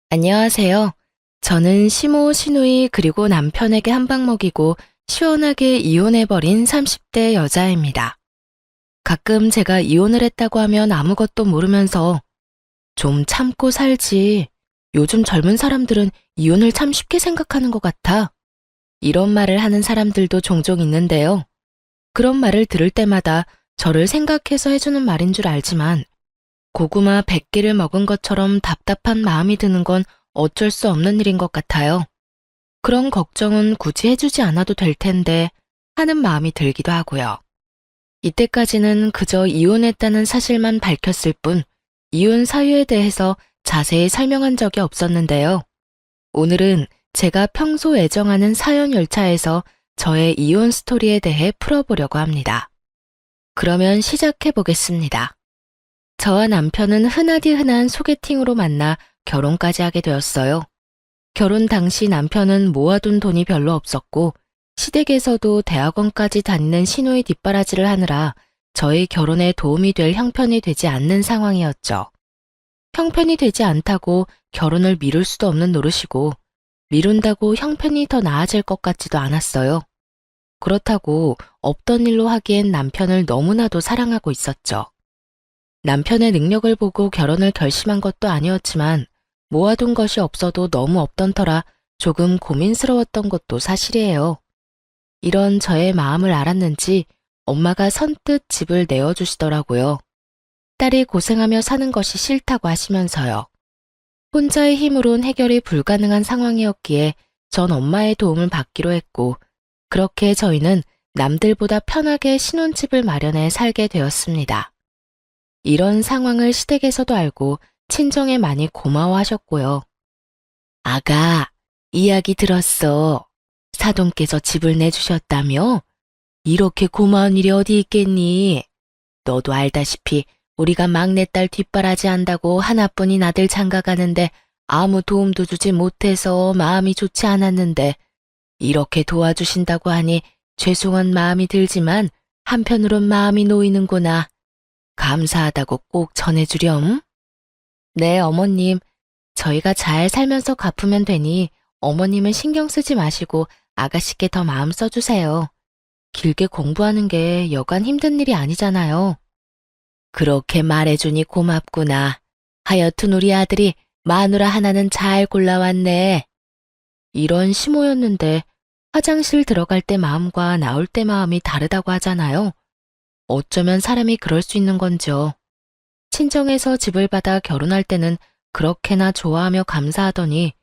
안녕하세요. 저는 시모, 시누이 그리고 남편에게 한 방 먹이고 시원하게 이혼해버린 30대 여자입니다. 가끔 제가 이혼을 했다고 하면 아무것도 모르면서 좀 참고 살지. 요즘 젊은 사람들은 이혼을 참 쉽게 생각하는 것 같아. 이런 말을 하는 사람들도 종종 있는데요. 그런 말을 들을 때마다 저를 생각해서 해주는 말인 줄 알지만 고구마 100개를 먹은 것처럼 답답한 마음이 드는 건 어쩔 수 없는 일인 것 같아요. 그런 걱정은 굳이 해주지 않아도 될 텐데 하는 마음이 들기도 하고요. 이때까지는 그저 이혼했다는 사실만 밝혔을 뿐 이혼 사유에 대해서 자세히 설명한 적이 없었는데요. 오늘은 제가 평소 애정하는 사연 열차에서 저의 이혼 스토리에 대해 풀어보려고 합니다. 그러면 시작해 보겠습니다. 저와 남편은 흔하디 흔한 소개팅으로 만나 결혼까지 하게 되었어요. 결혼 당시 남편은 모아둔 돈이 별로 없었고 시댁에서도 대학원까지 다니는 시누이 뒷바라지를 하느라 저희 결혼에 도움이 될 형편이 되지 않는 상황이었죠. 형편이 되지 않다고 결혼을 미룰 수도 없는 노릇이고 미룬다고 형편이 더 나아질 것 같지도 않았어요. 그렇다고 없던 일로 하기엔 남편을 너무나도 사랑하고 있었죠. 남편의 능력을 보고 결혼을 결심한 것도 아니었지만 모아둔 것이 없어도 너무 없던 터라 조금 고민스러웠던 것도 사실이에요. 이런 저의 마음을 알았는지 엄마가 선뜻 집을 내어주시더라고요. 딸이 고생하며 사는 것이 싫다고 하시면서요. 혼자의 힘으론 해결이 불가능한 상황이었기에 전 엄마의 도움을 받기로 했고 그렇게 저희는 남들보다 편하게 신혼집을 마련해 살게 되었습니다. 이런 상황을 시댁에서도 알고 친정에 많이 고마워하셨고요. 아가, 이야기 들었어. 사돈께서 집을 내주셨다며? 이렇게 고마운 일이 어디 있겠니? 너도 알다시피 우리가 막내딸 뒷바라지 한다고 하나뿐인 아들 장가가는데 아무 도움도 주지 못해서 마음이 좋지 않았는데 이렇게 도와주신다고 하니 죄송한 마음이 들지만 한편으론 마음이 놓이는구나. 감사하다고 꼭 전해주렴. 네, 어머님. 저희가 잘 살면서 갚으면 되니 어머님은 신경 쓰지 마시고 아가씨께 더 마음 써주세요. 길게 공부하는 게 여간 힘든 일이 아니잖아요. 그렇게 말해주니 고맙구나. 하여튼 우리 아들이 마누라 하나는 잘 골라왔네. 이런 시모였는데 화장실 들어갈 때 마음과 나올 때 마음이 다르다고 하잖아요. 어쩌면 사람이 그럴 수 있는 건지요. 친정에서 집을 받아 결혼할 때는 그렇게나 좋아하며 감사하더니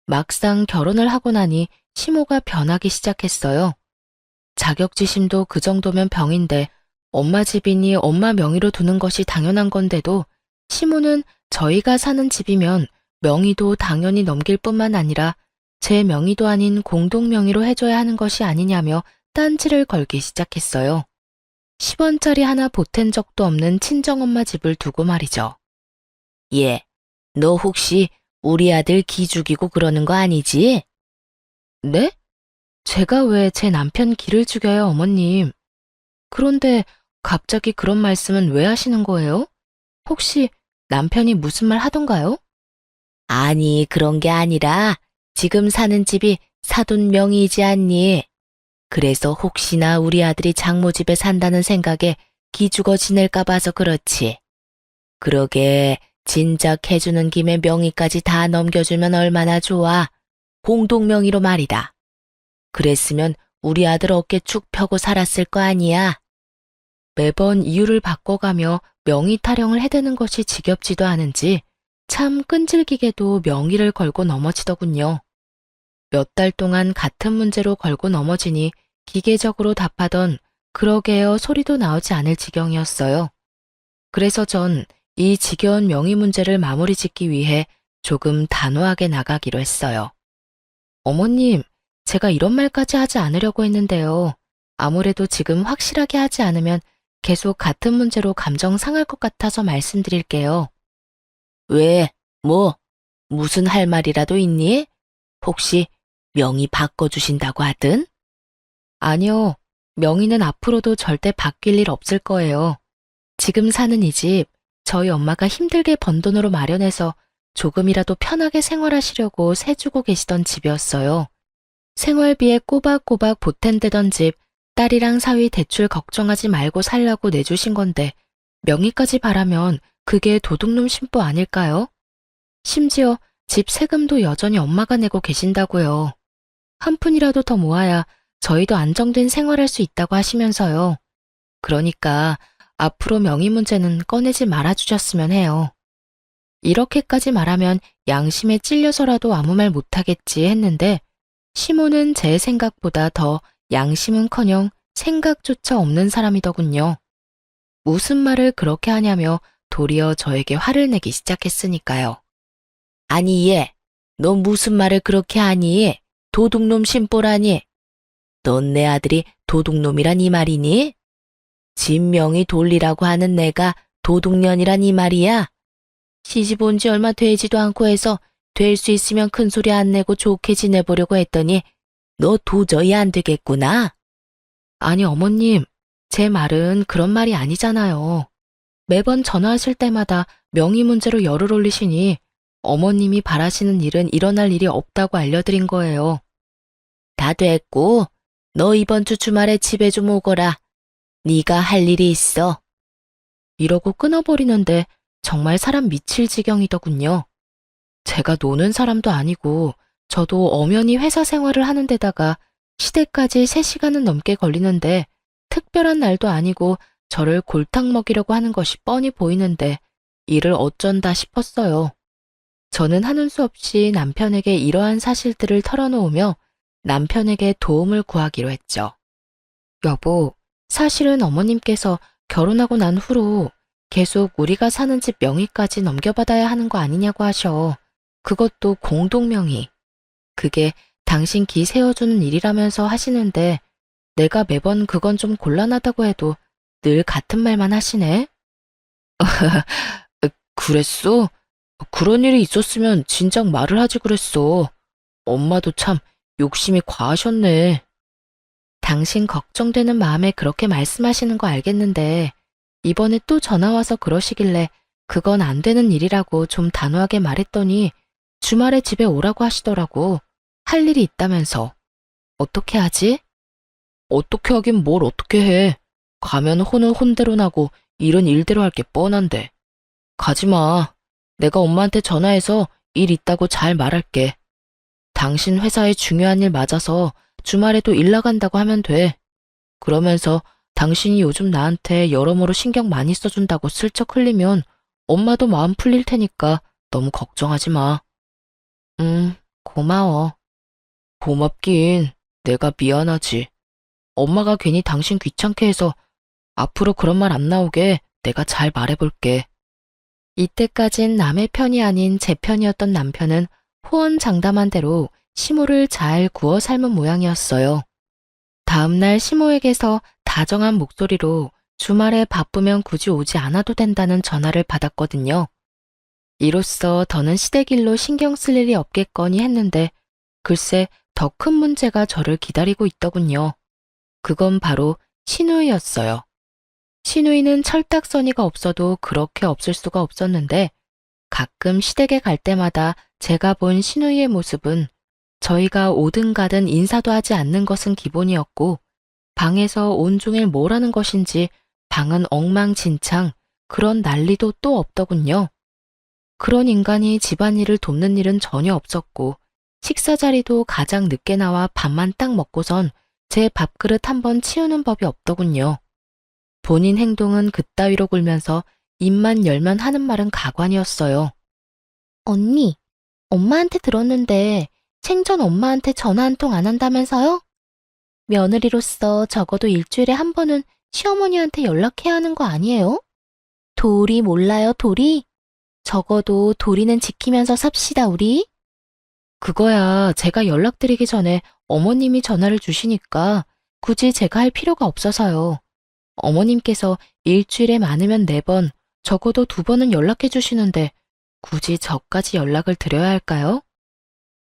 막상 결혼을 하고 나니 시모가 변하기 시작했어요. 자격지심도 그 정도면 병인데 엄마 집이니 엄마 명의로 두는 것이 당연한 건데도 시모는 저희가 사는 집이면 명의도 당연히 넘길 뿐만 아니라 제 명의도 아닌 공동 명의로 해줘야 하는 것이 아니냐며 딴지를 걸기 시작했어요. 10원짜리 하나 보탠 적도 없는 친정엄마 집을 두고 말이죠. 예, 너 혹시 우리 아들 기 죽이고 그러는 거 아니지? 네? 제가 왜 제 남편 기를 죽여요, 어머님? 그런데 갑자기 그런 말씀은 왜 하시는 거예요? 혹시 남편이 무슨 말 하던가요? 아니, 그런 게 아니라 지금 사는 집이 사돈 명의이지 않니? 그래서 혹시나 우리 아들이 장모집에 산다는 생각에 기죽어 지낼까 봐서 그렇지. 그러게 진작 해주는 김에 명의까지 다 넘겨주면 얼마나 좋아. 공동명의로 말이다. 그랬으면 우리 아들 어깨 축 펴고 살았을 거 아니야. 매번 이유를 바꿔가며 명의 타령을 해대는 것이 지겹지도 않은지 참 끈질기게도 명의를 걸고 넘어지더군요. 몇 달 동안 같은 문제로 걸고 넘어지니 기계적으로 답하던 그러게요 소리도 나오지 않을 지경이었어요. 그래서 전 이 지겨운 명의 문제를 마무리 짓기 위해 조금 단호하게 나가기로 했어요. 어머님, 제가 이런 말까지 하지 않으려고 했는데요. 아무래도 지금 확실하게 하지 않으면 계속 같은 문제로 감정 상할 것 같아서 말씀드릴게요. 왜? 뭐? 무슨 할 말이라도 있니? 혹시 명의 바꿔주신다고 하든? 아니요. 명의는 앞으로도 절대 바뀔 일 없을 거예요. 지금 사는 이 집, 저희 엄마가 힘들게 번 돈으로 마련해서 조금이라도 편하게 생활하시려고 세주고 계시던 집이었어요. 생활비에 꼬박꼬박 보탠대던 집, 딸이랑 사위 대출 걱정하지 말고 살라고 내주신 건데 명의까지 바라면 그게 도둑놈 심보 아닐까요? 심지어 집 세금도 여전히 엄마가 내고 계신다고요. 한 푼이라도 더 모아야 저희도 안정된 생활할 수 있다고 하시면서요. 그러니까 앞으로 명의 문제는 꺼내지 말아주셨으면 해요. 이렇게까지 말하면 양심에 찔려서라도 아무 말 못하겠지 했는데 시모는 제 생각보다 더 양심은커녕 생각조차 없는 사람이더군요. 무슨 말을 그렇게 하냐며 도리어 저에게 화를 내기 시작했으니까요. 아니 얘, 너 무슨 말을 그렇게 하니? 도둑놈 심보라니? 넌 내 아들이 도둑놈이란 이 말이니? 진명이 돌리라고 하는 내가 도둑년이란 이 말이야? 시집 온 지 얼마 되지도 않고 해서 될 수 있으면 큰 소리 안 내고 좋게 지내보려고 했더니 너 도저히 안 되겠구나. 아니 어머님, 제 말은 그런 말이 아니잖아요. 매번 전화하실 때마다 명의 문제로 열을 올리시니 어머님이 바라시는 일은 일어날 일이 없다고 알려드린 거예요. 다 됐고, 너 이번 주 주말에 집에 좀 오거라. 네가 할 일이 있어. 이러고 끊어버리는데 정말 사람 미칠 지경이더군요. 제가 노는 사람도 아니고 저도 엄연히 회사 생활을 하는 데다가 시댁까지 3시간은 넘게 걸리는데 특별한 날도 아니고 저를 골탕 먹이려고 하는 것이 뻔히 보이는데 이를 어쩐다 싶었어요. 저는 하는 수 없이 남편에게 이러한 사실들을 털어놓으며 남편에게 도움을 구하기로 했죠. 여보, 사실은 어머님께서 결혼하고 난 후로 계속 우리가 사는 집 명의까지 넘겨받아야 하는 거 아니냐고 하셔. 그것도 공동명의. 그게 당신 기 세워주는 일이라면서 하시는데 내가 매번 그건 좀 곤란하다고 해도 늘 같은 말만 하시네. 그랬어? 그런 일이 있었으면 진작 말을 하지 그랬어. 엄마도 참 욕심이 과하셨네. 당신 걱정되는 마음에 그렇게 말씀하시는 거 알겠는데 이번에 또 전화와서 그러시길래 그건 안 되는 일이라고 좀 단호하게 말했더니 주말에 집에 오라고 하시더라고. 할 일이 있다면서. 어떻게 하지? 어떻게 하긴 뭘 어떻게 해. 가면 혼은 혼대로 나고 일은 일대로 할 게 뻔한데. 가지마. 내가 엄마한테 전화해서 일 있다고 잘 말할게. 당신 회사에 중요한 일 맞아서 주말에도 일 나간다고 하면 돼. 그러면서 당신이 요즘 나한테 여러모로 신경 많이 써준다고 슬쩍 흘리면 엄마도 마음 풀릴 테니까 너무 걱정하지 마. 고마워. 고맙긴. 내가 미안하지. 엄마가 괜히 당신 귀찮게 해서 앞으로 그런 말 안 나오게 내가 잘 말해볼게. 이때까진 남의 편이 아닌 제 편이었던 남편은 호언장담한 대로 시모를 잘 구워 삶은 모양이었어요. 다음날 시모에게서 다정한 목소리로 주말에 바쁘면 굳이 오지 않아도 된다는 전화를 받았거든요. 이로써 더는 시댁 일로 신경 쓸 일이 없겠거니 했는데 글쎄 더 큰 문제가 저를 기다리고 있더군요. 그건 바로 시누이였어요. 시누이는 철딱서니가 없어도 그렇게 없을 수가 없었는데 가끔 시댁에 갈 때마다 제가 본 시누이의 모습은 저희가 오든 가든 인사도 하지 않는 것은 기본이었고 방에서 온종일 뭘 하는 것인지 방은 엉망진창 그런 난리도 또 없더군요. 그런 인간이 집안일을 돕는 일은 전혀 없었고 식사 자리도 가장 늦게 나와 밥만 딱 먹고선 제 밥그릇 한번 치우는 법이 없더군요. 본인 행동은 그따위로 굴면서 입만 열면 하는 말은 가관이었어요. 언니, 엄마한테 들었는데 생전 엄마한테 전화 한 통 안 한다면서요? 며느리로서 적어도 일주일에 한 번은 시어머니한테 연락해야 하는 거 아니에요? 도리 몰라요, 도리? 적어도 도리는 지키면서 삽시다, 우리. 그거야 제가 연락드리기 전에 어머님이 전화를 주시니까 굳이 제가 할 필요가 없어서요. 어머님께서 일주일에 많으면 4번, 적어도 2번은 연락해 주시는데 굳이 저까지 연락을 드려야 할까요?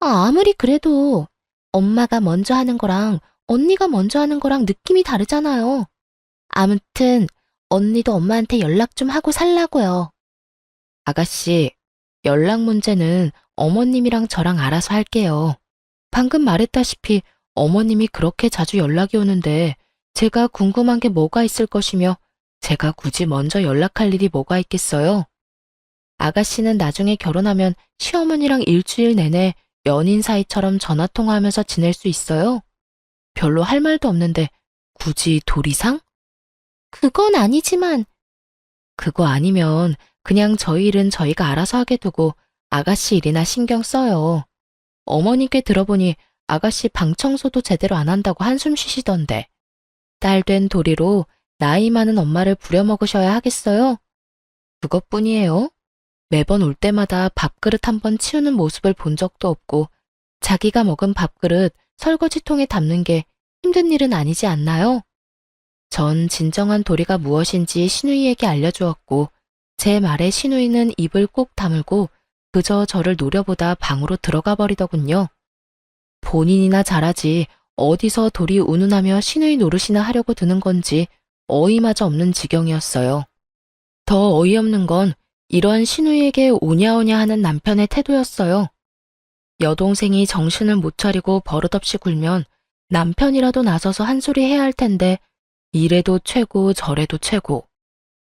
아무리 그래도 엄마가 먼저 하는 거랑 언니가 먼저 하는 거랑 느낌이 다르잖아요. 아무튼 언니도 엄마한테 연락 좀 하고 살라고요. 아가씨, 연락 문제는 어머님이랑 저랑 알아서 할게요. 방금 말했다시피 어머님이 그렇게 자주 연락이 오는데 제가 궁금한 게 뭐가 있을 것이며 제가 굳이 먼저 연락할 일이 뭐가 있겠어요? 아가씨는 나중에 결혼하면 시어머니랑 일주일 내내 연인 사이처럼 전화통화하면서 지낼 수 있어요? 별로 할 말도 없는데 굳이 도리상? 그건 아니지만. 그거 아니면 그냥 저희 일은 저희가 알아서 하게 두고 아가씨 일이나 신경 써요. 어머니께 들어보니 아가씨 방 청소도 제대로 안 한다고 한숨 쉬시던데. 딸 된 도리로 나이 많은 엄마를 부려먹으셔야 하겠어요? 그것뿐이에요. 매번 올 때마다 밥그릇 한 번 치우는 모습을 본 적도 없고 자기가 먹은 밥그릇 설거지통에 담는 게 힘든 일은 아니지 않나요? 전 진정한 도리가 무엇인지 시누이에게 알려주었고 제 말에 시누이는 입을 꼭 다물고 그저 저를 노려보다 방으로 들어가 버리더군요. 본인이나 잘하지 어디서 도리 운운하며 시누이 노릇이나 하려고 드는 건지 어이마저 없는 지경이었어요. 더 어이없는 건 이런 시누이에게 오냐오냐 하는 남편의 태도였어요. 여동생이 정신을 못 차리고 버릇없이 굴면 남편이라도 나서서 한 소리 해야 할 텐데 이래도 최고 저래도 최고.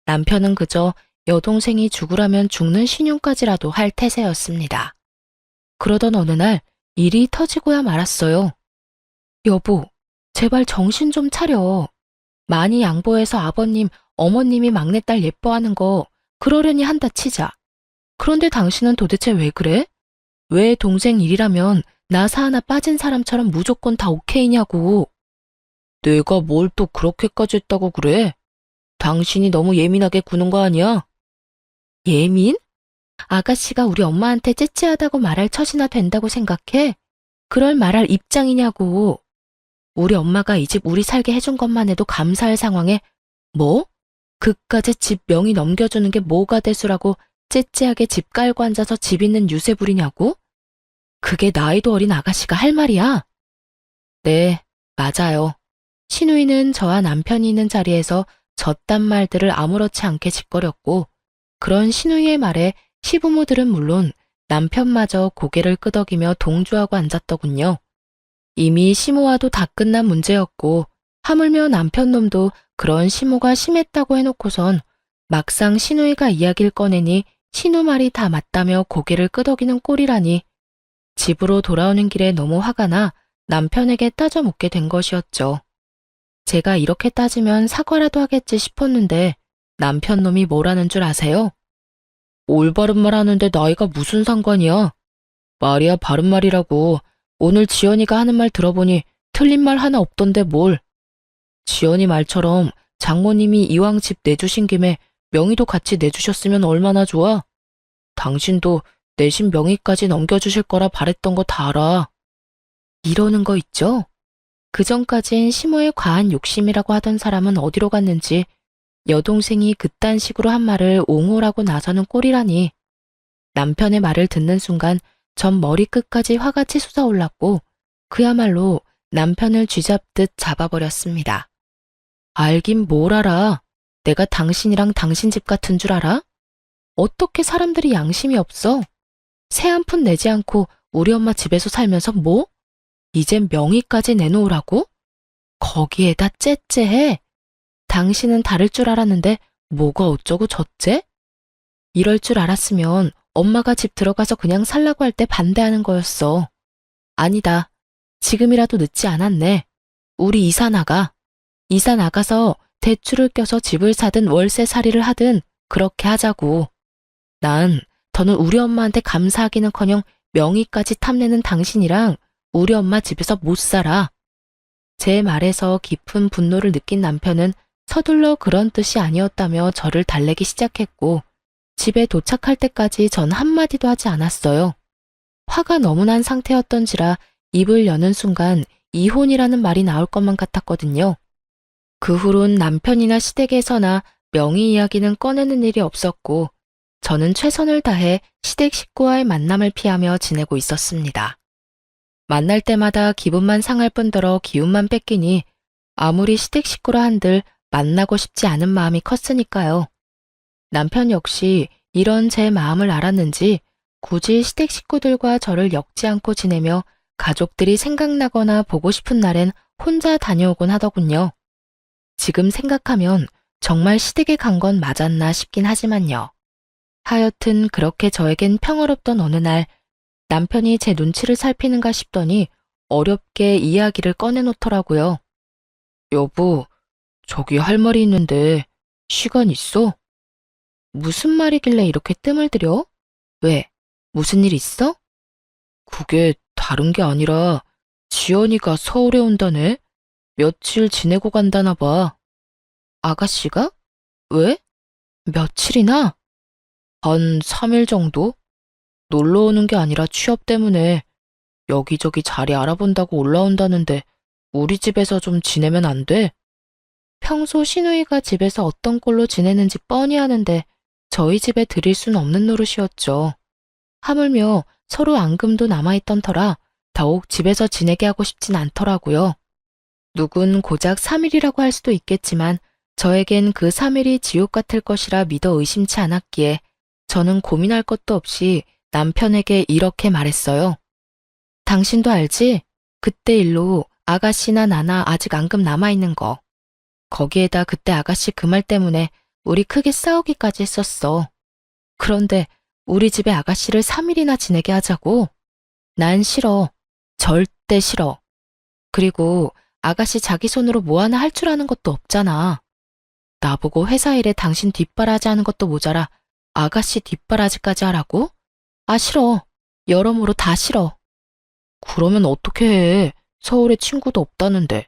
남편은 그저 여동생이 죽으라면 죽는 신용까지라도 할 태세였습니다. 그러던 어느 날 일이 터지고야 말았어요. 여보, 제발 정신 좀 차려. 많이 양보해서 아버님, 어머님이 막내딸 예뻐하는 거 그러려니 한다 치자. 그런데 당신은 도대체 왜 그래? 왜 동생 일이라면 나사 하나 빠진 사람처럼 무조건 다 오케이냐고. 내가 뭘 또 그렇게까지 했다고 그래? 당신이 너무 예민하게 구는 거 아니야? 예민? 아가씨가 우리 엄마한테 째째하다고 말할 처지나 된다고 생각해? 그럴 말할 입장이냐고. 우리 엄마가 이 집 우리 살게 해준 것만 해도 감사할 상황에 뭐? 그까짓 집 명의 넘겨주는 게 뭐가 대수라고 째째하게 집 깔고 앉아서 집 있는 유세 부리냐고? 그게 나이도 어린 아가씨가 할 말이야? 네, 맞아요. 시누이는 저와 남편이 있는 자리에서 저딴 말들을 아무렇지 않게 짓거렸고 그런 시누이의 말에 시부모들은 물론 남편마저 고개를 끄덕이며 동조하고 앉았더군요. 이미 시모와도 다 끝난 문제였고 하물며 남편 놈도 그런 시모가 심했다고 해놓고선 막상 시누이가 이야기를 꺼내니 시누 말이 다 맞다며 고개를 끄덕이는 꼴이라니 집으로 돌아오는 길에 너무 화가 나 남편에게 따져 묻게 된 것이었죠. 제가 이렇게 따지면 사과라도 하겠지 싶었는데 남편 놈이 뭐라는 줄 아세요? 올바른 말 하는데 나이가 무슨 상관이야? 말이야 바른 말이라고. 오늘 지연이가 하는 말 들어보니 틀린 말 하나 없던데 뭘. 지연이 말처럼 장모님이 이왕 집 내주신 김에 명의도 같이 내주셨으면 얼마나 좋아. 당신도 내신 명의까지 넘겨주실 거라 바랬던 거 다 알아. 이러는 거 있죠? 그전까진 시모의 과한 욕심이라고 하던 사람은 어디로 갔는지 여동생이 그딴 식으로 한 말을 옹호라고 나서는 꼴이라니. 남편의 말을 듣는 순간 전 머리끝까지 화가 치솟아올랐고 그야말로 남편을 쥐잡듯 잡아버렸습니다. 알긴 뭘 알아. 내가 당신이랑 당신 집 같은 줄 알아? 어떻게 사람들이 양심이 없어? 새 한 푼 내지 않고 우리 엄마 집에서 살면서 뭐? 이젠 명의까지 내놓으라고? 거기에다 째째해. 당신은 다를 줄 알았는데 뭐가 어쩌고 저째? 이럴 줄 알았으면 엄마가 집 들어가서 그냥 살라고 할 때 반대하는 거였어. 아니다. 지금이라도 늦지 않았네. 우리 이사 나가. 이사 나가서 대출을 껴서 집을 사든 월세살이를 하든 그렇게 하자고. 난 더는 우리 엄마한테 감사하기는커녕 명의까지 탐내는 당신이랑 우리 엄마 집에서 못 살아. 제 말에서 깊은 분노를 느낀 남편은 서둘러 그런 뜻이 아니었다며 저를 달래기 시작했고 집에 도착할 때까지 전 한마디도 하지 않았어요. 화가 너무 난 상태였던지라 입을 여는 순간 이혼이라는 말이 나올 것만 같았거든요. 그 후론 남편이나 시댁에서나 명의 이야기는 꺼내는 일이 없었고 저는 최선을 다해 시댁 식구와의 만남을 피하며 지내고 있었습니다. 만날 때마다 기분만 상할 뿐더러 기운만 뺏기니 아무리 시댁 식구라 한들 만나고 싶지 않은 마음이 컸으니까요. 남편 역시 이런 제 마음을 알았는지 굳이 시댁 식구들과 저를 엮지 않고 지내며 가족들이 생각나거나 보고 싶은 날엔 혼자 다녀오곤 하더군요. 지금 생각하면 정말 시댁에 간 건 맞았나 싶긴 하지만요. 하여튼 그렇게 저에겐 평화롭던 어느 날 남편이 제 눈치를 살피는가 싶더니 어렵게 이야기를 꺼내놓더라고요. 여보, 저기 할 말이 있는데 시간 있어? 무슨 말이길래 이렇게 뜸을 들여? 왜? 무슨 일 있어? 그게 다른 게 아니라 지연이가 서울에 온다네? 며칠 지내고 간다나 봐. 아가씨가? 왜? 며칠이나? 한 3일 정도? 놀러 오는 게 아니라 취업 때문에 여기저기 자리 알아본다고 올라온다는데 우리 집에서 좀 지내면 안 돼? 평소 시누이가 집에서 어떤 꼴로 지내는지 뻔히 아는데 저희 집에 들일 순 없는 노릇이었죠. 하물며 서로 앙금도 남아있던 터라 더욱 집에서 지내게 하고 싶진 않더라고요. 누군 고작 3일이라고 할 수도 있겠지만 저에겐 그 3일이 지옥 같을 것이라 믿어 의심치 않았기에 저는 고민할 것도 없이 남편에게 이렇게 말했어요. 당신도 알지? 그때 일로 아가씨나 나나 아직 앙금 남아있는 거. 거기에다 그때 아가씨 그 말 때문에 우리 크게 싸우기까지 했었어. 그런데 우리 집에 아가씨를 3일이나 지내게 하자고? 난 싫어. 절대 싫어. 그리고 아가씨 자기 손으로 뭐 하나 할 줄 아는 것도 없잖아. 나보고 회사 일에 당신 뒷바라지 하는 것도 모자라 아가씨 뒷바라지까지 하라고? 아, 싫어. 여러모로 다 싫어. 그러면 어떻게 해? 서울에 친구도 없다는데.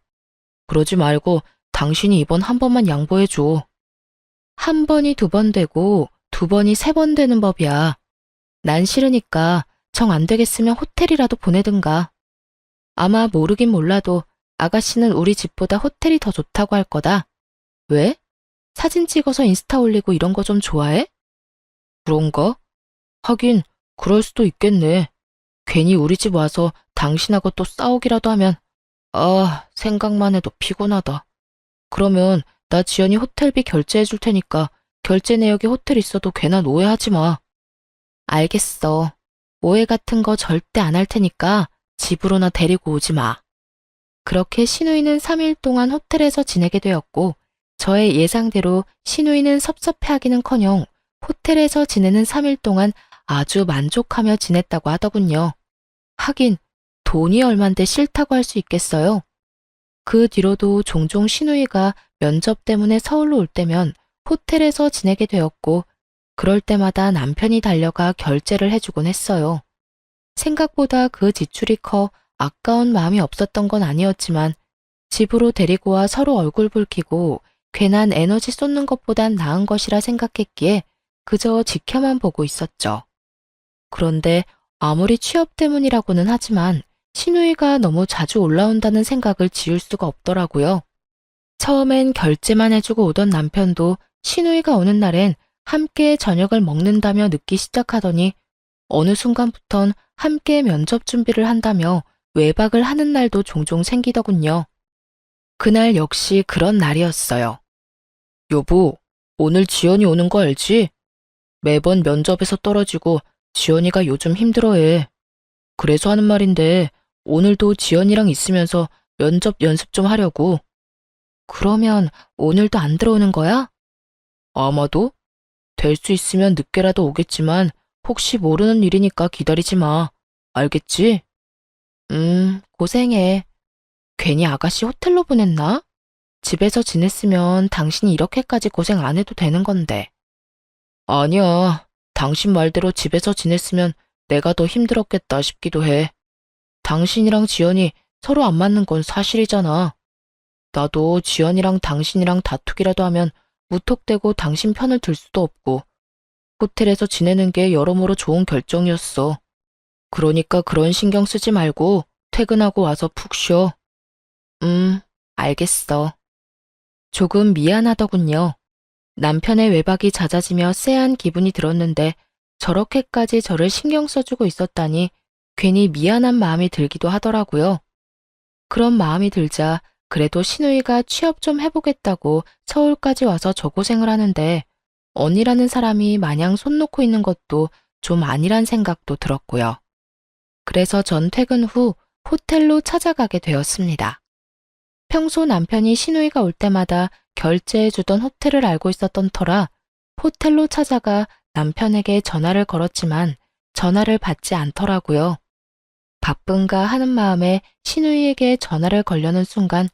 그러지 말고 당신이 이번 한 번만 양보해줘. 한 번이 두 번 되고 두 번이 세 번 되는 법이야. 난 싫으니까 정 안 되겠으면 호텔이라도 보내든가. 아마 모르긴 몰라도 아가씨는 우리 집보다 호텔이 더 좋다고 할 거다. 왜? 사진 찍어서 인스타 올리고 이런 거 좀 좋아해? 그런가? 하긴 그럴 수도 있겠네. 괜히 우리 집 와서 당신하고 또 싸우기라도 하면 생각만 해도 피곤하다. 그러면 나 지연이 호텔비 결제해 줄 테니까 결제 내역에 호텔 있어도 괜한 오해하지 마. 알겠어. 오해 같은 거 절대 안 할 테니까 집으로나 데리고 오지 마. 그렇게 시누이는 3일 동안 호텔에서 지내게 되었고 저의 예상대로 시누이는 섭섭해하기는커녕 호텔에서 지내는 3일 동안 아주 만족하며 지냈다고 하더군요. 하긴 돈이 얼만데 싫다고 할 수 있겠어요. 그 뒤로도 종종 시누이가 면접 때문에 서울로 올 때면 호텔에서 지내게 되었고 그럴 때마다 남편이 달려가 결제를 해주곤 했어요. 생각보다 그 지출이 커 아까운 마음이 없었던 건 아니었지만 집으로 데리고 와 서로 얼굴 붉히고 괜한 에너지 쏟는 것보단 나은 것이라 생각했기에 그저 지켜만 보고 있었죠. 그런데 아무리 취업 때문이라고는 하지만 시누이가 너무 자주 올라온다는 생각을 지울 수가 없더라고요. 처음엔 결제만 해주고 오던 남편도 시누이가 오는 날엔 함께 저녁을 먹는다며 늦기 시작하더니 어느 순간부턴 함께 면접 준비를 한다며 외박을 하는 날도 종종 생기더군요. 그날 역시 그런 날이었어요. 여보, 오늘 지연이 오는 거 알지? 매번 면접에서 떨어지고 지연이가 요즘 힘들어해. 그래서 하는 말인데 오늘도 지연이랑 있으면서 면접 연습 좀 하려고. 그러면 오늘도 안 들어오는 거야? 아마도? 될 수 있으면 늦게라도 오겠지만 혹시 모르는 일이니까 기다리지 마. 알겠지? 고생해. 괜히 아가씨 호텔로 보냈나? 집에서 지냈으면 당신이 이렇게까지 고생 안 해도 되는 건데. 아니야. 당신 말대로 집에서 지냈으면 내가 더 힘들었겠다 싶기도 해. 당신이랑 지연이 서로 안 맞는 건 사실이잖아. 나도 지연이랑 당신이랑 다투기라도 하면 무턱대고 당신 편을 들 수도 없고 호텔에서 지내는 게 여러모로 좋은 결정이었어. 그러니까 그런 신경 쓰지 말고 퇴근하고 와서 푹 쉬어. 알겠어. 조금 미안하더군요. 남편의 외박이 잦아지며 쎄한 기분이 들었는데 저렇게까지 저를 신경 써주고 있었다니 괜히 미안한 마음이 들기도 하더라고요. 그런 마음이 들자 그래도 시누이가 취업 좀 해보겠다고 서울까지 와서 저 고생을 하는데 언니라는 사람이 마냥 손 놓고 있는 것도 좀 아니란 생각도 들었고요. 그래서 전 퇴근 후 호텔로 찾아가게 되었습니다. 평소 남편이 시누이가 올 때마다 결제해주던 호텔을 알고 있었던 터라 호텔로 찾아가 남편에게 전화를 걸었지만 전화를 받지 않더라고요. 바쁜가 하는 마음에 시누이에게 전화를 걸려는 순간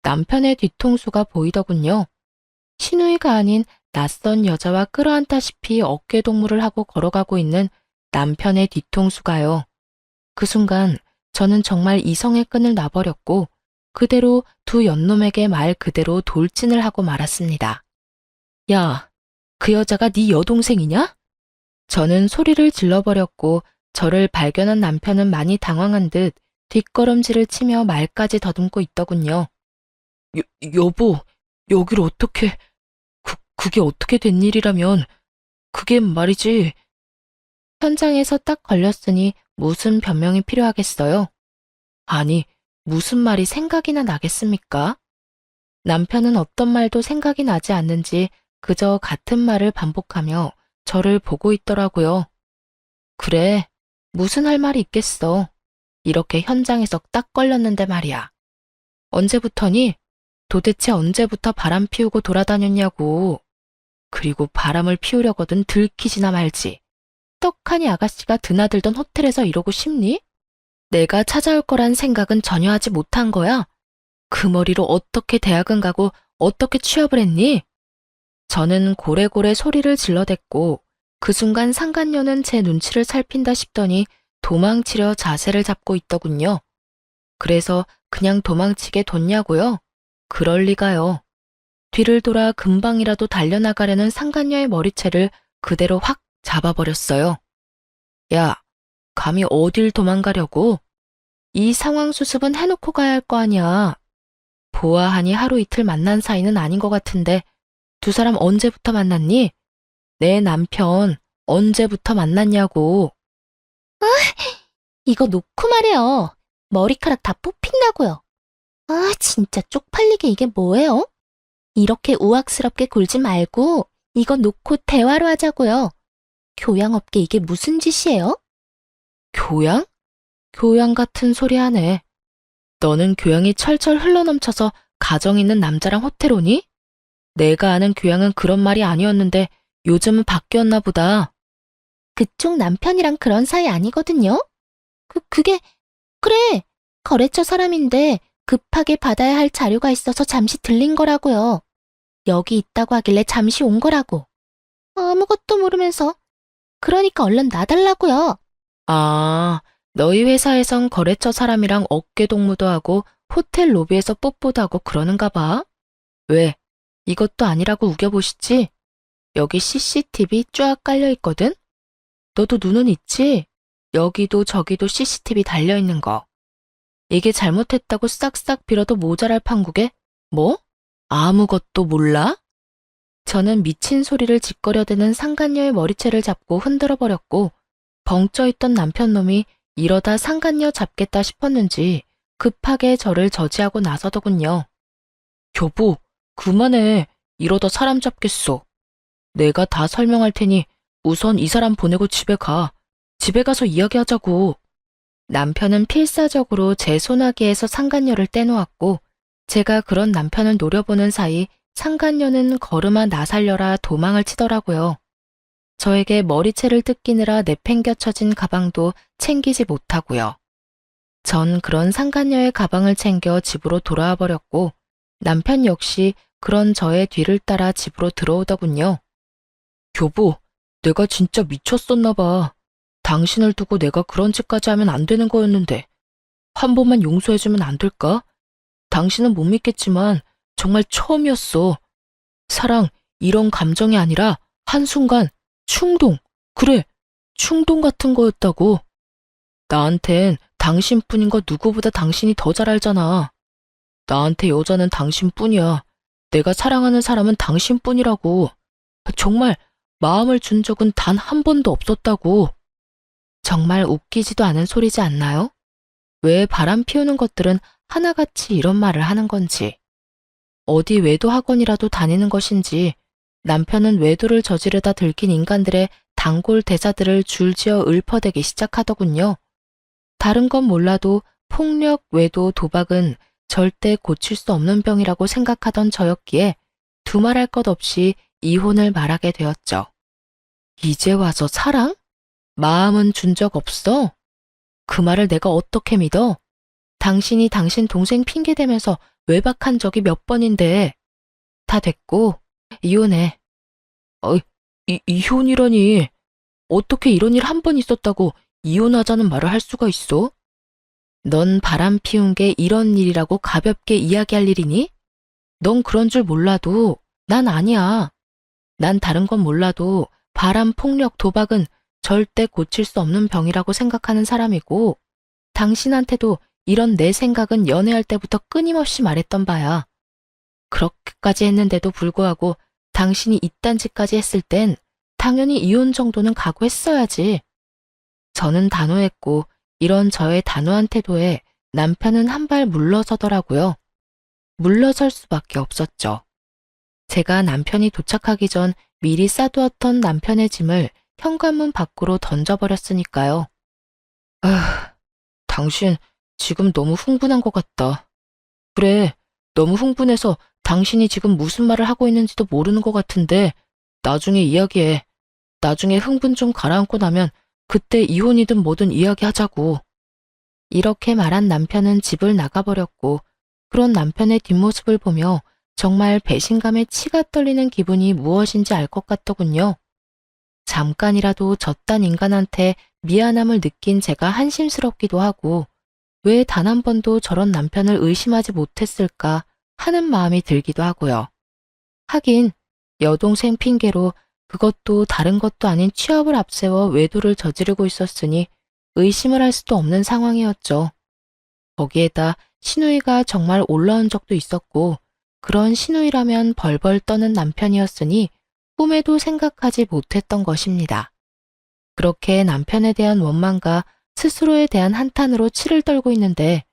남편의 뒤통수가 보이더군요. 시누이가 아닌 낯선 여자와 끌어안다시피 어깨동무를 하고 걸어가고 있는 남편의 뒤통수가요. 그 순간 저는 정말 이성의 끈을 놔버렸고 그대로 두 연놈에게 말 그대로 돌진을 하고 말았습니다. 야, 그 여자가 네 여동생이냐? 저는 소리를 질러버렸고 저를 발견한 남편은 많이 당황한 듯 뒷걸음질을 치며 말까지 더듬고 있더군요. 여보, 여길 어떻게, 그게 어떻게 된 일이라면, 그게 말이지. 현장에서 딱 걸렸으니 무슨 변명이 필요하겠어요? 아니, 무슨 말이 생각이나 나겠습니까? 남편은 어떤 말도 생각이 나지 않는지 그저 같은 말을 반복하며 저를 보고 있더라고요. 그래, 무슨 할 말이 있겠어. 이렇게 현장에서 딱 걸렸는데 말이야. 언제부터니? 도대체 언제부터 바람 피우고 돌아다녔냐고. 그리고 바람을 피우려거든 들키지나 말지. 떡하니 아가씨가 드나들던 호텔에서 이러고 싶니? 내가 찾아올 거란 생각은 전혀 하지 못한 거야. 그 머리로 어떻게 대학은 가고 어떻게 취업을 했니? 저는 고래고래 소리를 질러댔고 그 순간 상간녀는 제 눈치를 살핀다 싶더니 도망치려 자세를 잡고 있더군요. 그래서 그냥 도망치게 뒀냐고요? 그럴 리가요. 뒤를 돌아 금방이라도 달려나가려는 상간녀의 머리채를 그대로 확 잡아버렸어요. 야, 감히 어딜 도망가려고? 이 상황 수습은 해놓고 가야 할 거 아니야. 보아하니 하루 이틀 만난 사이는 아닌 것 같은데 두 사람 언제부터 만났니? 내 남편 언제부터 만났냐고. 이거 놓고 말해요. 머리카락 다 뽑힌다고요. 아, 진짜 쪽팔리게 이게 뭐예요? 이렇게 우악스럽게 굴지 말고 이거 놓고 대화로 하자고요. 교양 없게 이게 무슨 짓이에요? 교양? 교양 같은 소리 하네. 너는 교양이 철철 흘러넘쳐서 가정 있는 남자랑 호텔 오니? 내가 아는 교양은 그런 말이 아니었는데 요즘은 바뀌었나 보다. 그쪽 남편이랑 그런 사이 아니거든요? 그래. 거래처 사람인데 급하게 받아야 할 자료가 있어서 잠시 들린 거라고요. 여기 있다고 하길래 잠시 온 거라고. 아무것도 모르면서. 그러니까 얼른 놔달라고요. 아, 너희 회사에선 거래처 사람이랑 어깨동무도 하고 호텔 로비에서 뽀뽀도 하고 그러는가 봐. 왜? 이것도 아니라고 우겨보시지? 여기 CCTV 쫙 깔려 있거든? 너도 눈은 있지? 여기도 저기도 CCTV 달려있는 거. 이게 잘못했다고 싹싹 빌어도 모자랄 판국에 뭐? 아무것도 몰라? 저는 미친 소리를 짓거려대는 상간녀의 머리채를 잡고 흔들어버렸고 벙쪄있던 남편놈이 이러다 상간녀 잡겠다 싶었는지 급하게 저를 저지하고 나서더군요. 여보, 그만해. 이러다 사람 잡겠어. 내가 다 설명할 테니 우선 이 사람 보내고 집에 가. 집에 가서 이야기하자고. 남편은 필사적으로 제 소나기에서 상간녀를 떼놓았고 제가 그런 남편을 노려보는 사이 상간녀는 걸음아 나 살려라 도망을 치더라고요. 저에게 머리채를 뜯기느라 내팽겨쳐진 가방도 챙기지 못하고요. 전 그런 상간녀의 가방을 챙겨 집으로 돌아와 버렸고 남편 역시 그런 저의 뒤를 따라 집으로 들어오더군요. 여보, 내가 진짜 미쳤었나 봐. 당신을 두고 내가 그런 짓까지 하면 안 되는 거였는데 한 번만 용서해주면 안 될까? 당신은 못 믿겠지만 정말 처음이었어. 사랑, 이런 감정이 아니라 한순간 충동, 그래, 충동 같은 거였다고. 나한텐 당신뿐인 거 누구보다 당신이 더 잘 알잖아. 나한테 여자는 당신뿐이야. 내가 사랑하는 사람은 당신뿐이라고. 정말 마음을 준 적은 단 한 번도 없었다고. 정말 웃기지도 않은 소리지 않나요? 왜 바람 피우는 것들은 하나같이 이런 말을 하는 건지. 어디 외도 학원이라도 다니는 것인지 남편은 외도를 저지르다 들킨 인간들의 단골 대사들을 줄지어 읊어대기 시작하더군요. 다른 건 몰라도 폭력, 외도, 도박은 절대 고칠 수 없는 병이라고 생각하던 저였기에 두말할 것 없이 이혼을 말하게 되었죠. 이제 와서 사랑? 마음은 준 적 없어? 그 말을 내가 어떻게 믿어? 당신이 당신 동생 핑계대면서 외박한 적이 몇 번인데. 다 됐고 이혼해. 이혼이라니. 어떻게 이런 일 한 번 있었다고 이혼하자는 말을 할 수가 있어? 넌 바람 피운 게 이런 일이라고 가볍게 이야기할 일이니? 넌 그런 줄 몰라도 난 아니야. 난 다른 건 몰라도 바람, 폭력, 도박은 절대 고칠 수 없는 병이라고 생각하는 사람이고, 당신한테도 이런 내 생각은 연애할 때부터 끊임없이 말했던 바야. 그렇게까지 했는데도 불구하고 당신이 이딴 짓까지 했을 땐 당연히 이혼 정도는 각오했어야지. 저는 단호했고 이런 저의 단호한 태도에 남편은 한 발 물러서더라고요. 물러설 수밖에 없었죠. 제가 남편이 도착하기 전 미리 싸두었던 남편의 짐을 현관문 밖으로 던져버렸으니까요. 당신 지금 너무 흥분한 것 같다. 그래, 너무 흥분해서 당신이 지금 무슨 말을 하고 있는지도 모르는 것 같은데 나중에 이야기해. 나중에 흥분 좀 가라앉고 나면 그때 이혼이든 뭐든 이야기하자고. 이렇게 말한 남편은 집을 나가버렸고 그런 남편의 뒷모습을 보며 정말 배신감에 치가 떨리는 기분이 무엇인지 알 것 같더군요. 잠깐이라도 저딴 인간한테 미안함을 느낀 제가 한심스럽기도 하고 왜 단 한 번도 저런 남편을 의심하지 못했을까 하는 마음이 들기도 하고요. 하긴 여동생 핑계로 그것도 다른 것도 아닌 취업을 앞세워 외도를 저지르고 있었으니 의심을 할 수도 없는 상황이었죠. 거기에다 시누이가 정말 올라온 적도 있었고 그런 시누이라면 벌벌 떠는 남편이었으니 꿈에도 생각하지 못했던 것입니다. 그렇게 남편에 대한 원망과 스스로에 대한 한탄으로 치를 떨고 있는데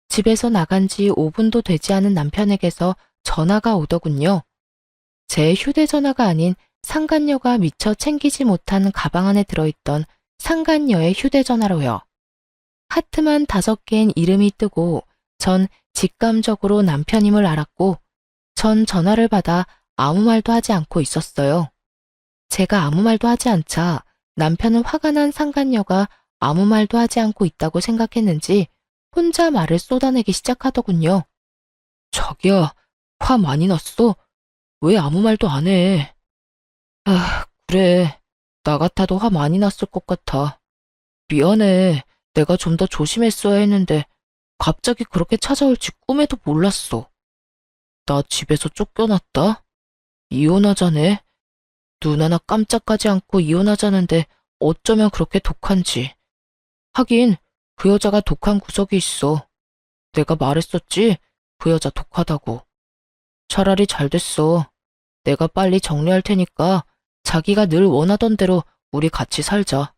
집에서 나간 지 5분도 되지 않은 남편에게서 전화가 오더군요. 제 휴대전화가 아닌 상간녀가 미처 챙기지 못한 가방 안에 들어있던 상간녀의 휴대전화로요. 하트만 5개인 이름이 뜨고 전 직감적으로 남편임을 알았고 전 전화를 받아 아무 말도 하지 않고 있었어요. 제가 아무 말도 하지 않자 남편은 화가 난 상간녀가 아무 말도 하지 않고 있다고 생각했는지 혼자 말을 쏟아내기 시작하더군요. 자기야, 화 많이 났어? 왜 아무 말도 안 해? 그래. 나 같아도 화 많이 났을 것 같아. 미안해. 내가 좀 더 조심했어야 했는데 갑자기 그렇게 찾아올지 꿈에도 몰랐어. 나 집에서 쫓겨났다? 이혼하자네. 눈 하나 깜짝하지 않고 이혼하자는데 어쩌면 그렇게 독한지. 하긴 그 여자가 독한 구석이 있어. 내가 말했었지? 그 여자 독하다고. 차라리 잘 됐어. 내가 빨리 정리할 테니까 자기가 늘 원하던 대로 우리 같이 살자.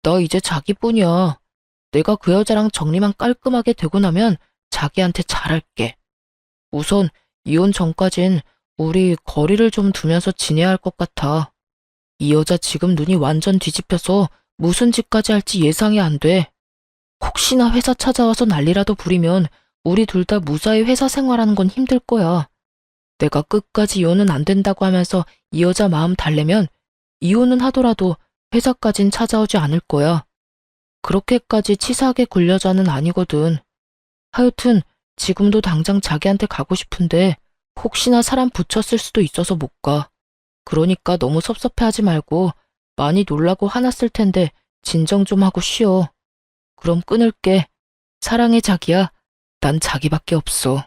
나 이제 자기뿐이야. 내가 그 여자랑 정리만 깔끔하게 되고 나면 자기한테 잘할게. 우선 이혼 전까진 우리 거리를 좀 두면서 지내야 할 것 같아. 이 여자 지금 눈이 완전 뒤집혀서 무슨 짓까지 할지 예상이 안 돼. 혹시나 회사 찾아와서 난리라도 부리면 우리 둘 다 무사히 회사 생활하는 건 힘들 거야. 내가 끝까지 이혼은 안 된다고 하면서 이 여자 마음 달래면 이혼은 하더라도 회사까진 찾아오지 않을 거야. 그렇게까지 치사하게 굴 여자는 아니거든. 하여튼 지금도 당장 자기한테 가고 싶은데 혹시나 사람 붙였을 수도 있어서 못 가. 그러니까 너무 섭섭해하지 말고 많이 놀라고 화났을 텐데 진정 좀 하고 쉬어. 그럼 끊을게. 사랑해 자기야. 난 자기밖에 없어.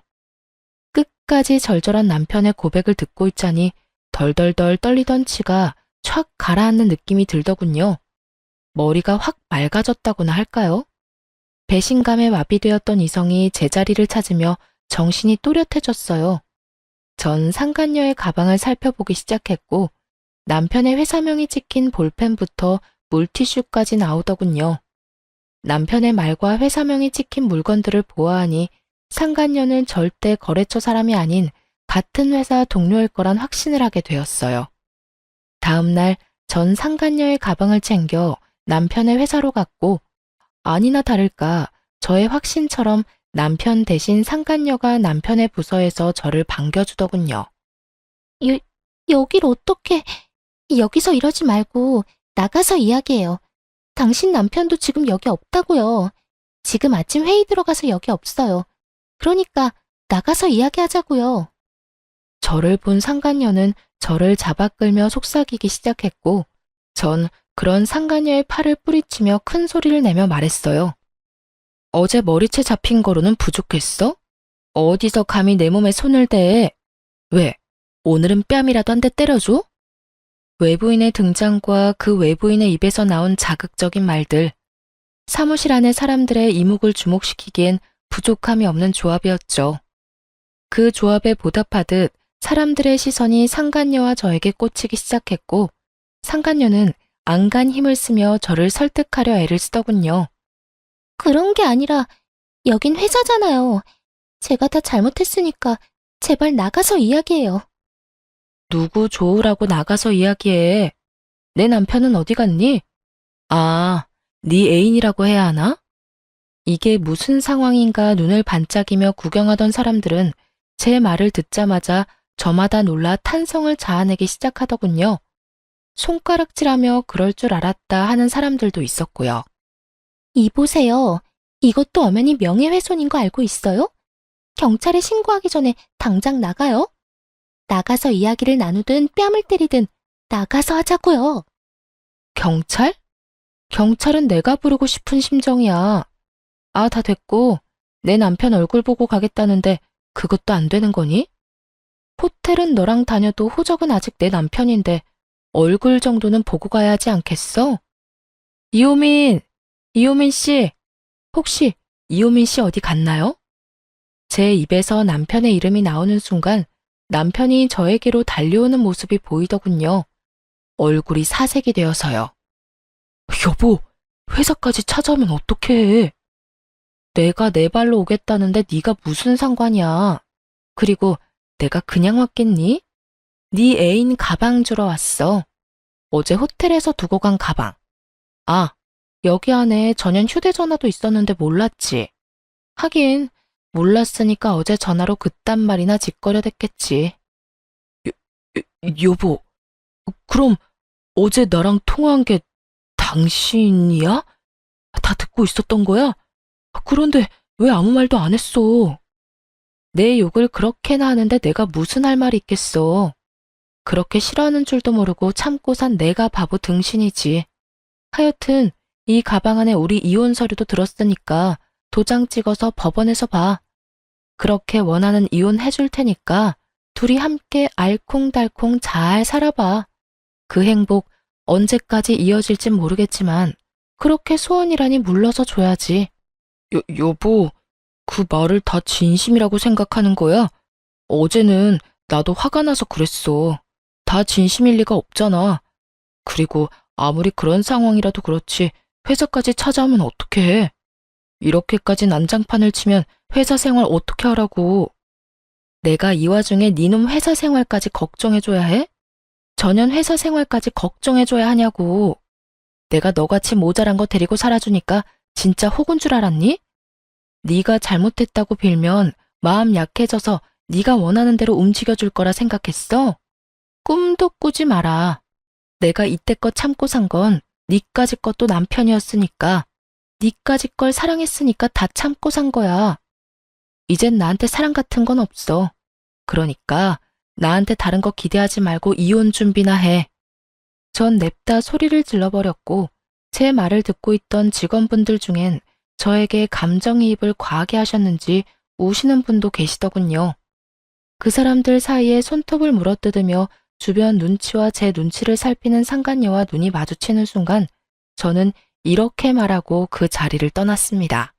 끝까지 절절한 남편의 고백을 듣고 있자니 덜덜덜 떨리던 치가 촥 가라앉는 느낌이 들더군요. 머리가 확 맑아졌다고나 할까요? 배신감에 마비되었던 이성이 제자리를 찾으며 정신이 또렷해졌어요. 전 상간녀의 가방을 살펴보기 시작했고 남편의 회사명이 찍힌 볼펜부터 물티슈까지 나오더군요. 남편의 말과 회사명이 찍힌 물건들을 보아하니 상간녀는 절대 거래처 사람이 아닌 같은 회사 동료일 거란 확신을 하게 되었어요. 다음 날 전 상간녀의 가방을 챙겨 남편의 회사로 갔고, 아니나 다를까 저의 확신처럼 남편 대신 상간녀가 남편의 부서에서 저를 반겨주더군요. 여길 어떻게, 여기서 이러지 말고 나가서 이야기해요. 당신 남편도 지금 여기 없다고요. 지금 아침 회의 들어가서 여기 없어요. 그러니까 나가서 이야기하자고요. 저를 본 상간녀는 저를 잡아 끌며 속삭이기 시작했고, 전 그런 상간녀의 팔을 뿌리치며 큰 소리를 내며 말했어요. 어제 머리채 잡힌 거로는 부족했어? 어디서 감히 내 몸에 손을 대? 왜? 오늘은 뺨이라도 한 대 때려줘? 외부인의 등장과 그 외부인의 입에서 나온 자극적인 말들, 사무실 안의 사람들의 이목을 주목시키기엔 부족함이 없는 조합이었죠. 그 조합에 보답하듯 사람들의 시선이 상간녀와 저에게 꽂히기 시작했고, 상간녀는 안간 힘을 쓰며 저를 설득하려 애를 쓰더군요. 그런 게 아니라 여긴 회사잖아요. 제가 다 잘못했으니까 제발 나가서 이야기해요. 누구 좋으라고 나가서 이야기해. 내 남편은 어디 갔니? 아, 네 애인이라고 해야 하나? 이게 무슨 상황인가 눈을 반짝이며 구경하던 사람들은 제 말을 듣자마자 저마다 놀라 탄성을 자아내기 시작하더군요. 손가락질하며 그럴 줄 알았다 하는 사람들도 있었고요. 이보세요. 이것도 엄연히 명예훼손인 거 알고 있어요? 경찰에 신고하기 전에 당장 나가요. 나가서 이야기를 나누든 뺨을 때리든 나가서 하자고요. 경찰? 경찰은 내가 부르고 싶은 심정이야. 아, 다 됐고, 내 남편 얼굴 보고 가겠다는데 그것도 안 되는 거니? 호텔은 너랑 다녀도 호적은 아직 내 남편인데 얼굴 정도는 보고 가야 하지 않겠어? 이호민 씨, 혹시 이호민 씨 어디 갔나요? 제 입에서 남편의 이름이 나오는 순간 남편이 저에게로 달려오는 모습이 보이더군요. 얼굴이 사색이 되어서요. 여보, 회사까지 찾아오면 어떡해? 내가 내 발로 오겠다는데 네가 무슨 상관이야? 그리고 내가 그냥 왔겠니? 네 애인 가방 주러 왔어. 어제 호텔에서 두고 간 가방. 아, 여기 안에 전용 휴대전화도 있었는데 몰랐지. 하긴 몰랐으니까 어제 전화로 그딴 말이나 짓거려댔겠지. 여보, 그럼 어제 나랑 통화한 게 당신이야? 다 듣고 있었던 거야? 그런데 왜 아무 말도 안 했어? 내 욕을 그렇게나 하는데 내가 무슨 할 말이 있겠어. 그렇게 싫어하는 줄도 모르고 참고 산 내가 바보 등신이지. 하여튼 이 가방 안에 우리 이혼 서류도 들었으니까 도장 찍어서 법원에서 봐. 그렇게 원하는 이혼 해줄 테니까 둘이 함께 알콩달콩 잘 살아봐. 그 행복 언제까지 이어질진 모르겠지만 그렇게 소원이라니 물러서 줘야지. 여보, 그 말을 다 진심이라고 생각하는 거야? 어제는 나도 화가 나서 그랬어. 다 진심일 리가 없잖아. 그리고 아무리 그런 상황이라도 그렇지 회사까지 찾아오면 어떡해. 이렇게까지 난장판을 치면 회사 생활 어떻게 하라고. 내가 이 와중에 니놈 회사 생활까지 걱정해줘야 해? 전현 회사 생활까지 걱정해줘야 하냐고. 내가 너같이 모자란 거 데리고 살아주니까 진짜 혹은 줄 알았니? 네가 잘못했다고 빌면 마음 약해져서 네가 원하는 대로 움직여줄 거라 생각했어? 꿈도 꾸지 마라. 내가 이때껏 참고 산 건 니까지 것도 남편이었으니까, 니까지 걸 사랑했으니까 다 참고 산 거야. 이젠 나한테 사랑 같은 건 없어. 그러니까 나한테 다른 거 기대하지 말고 이혼 준비나 해. 전 냅다 소리를 질러버렸고 제 말을 듣고 있던 직원분들 중엔 저에게 감정이입을 과하게 하셨는지 우시는 분도 계시더군요. 그 사람들 사이에 손톱을 물어뜯으며 주변 눈치와 제 눈치를 살피는 상간녀와 눈이 마주치는 순간 저는 이렇게 말하고 그 자리를 떠났습니다.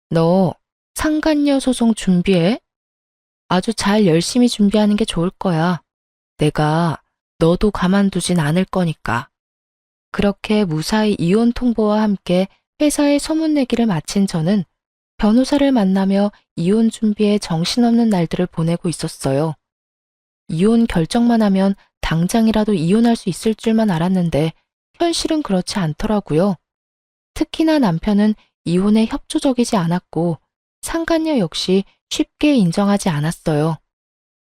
너 상간녀 소송 준비해? 아주 잘 열심히 준비하는 게 좋을 거야. 내가 너도 가만두진 않을 거니까. 그렇게 무사히 이혼 통보와 함께 회사에 소문내기를 마친 저는 변호사를 만나며 이혼 준비에 정신없는 날들을 보내고 있었어요. 이혼 결정만 하면 당장이라도 이혼할 수 있을 줄만 알았는데 현실은 그렇지 않더라고요. 특히나 남편은 이혼에 협조적이지 않았고 상간녀 역시 쉽게 인정하지 않았어요.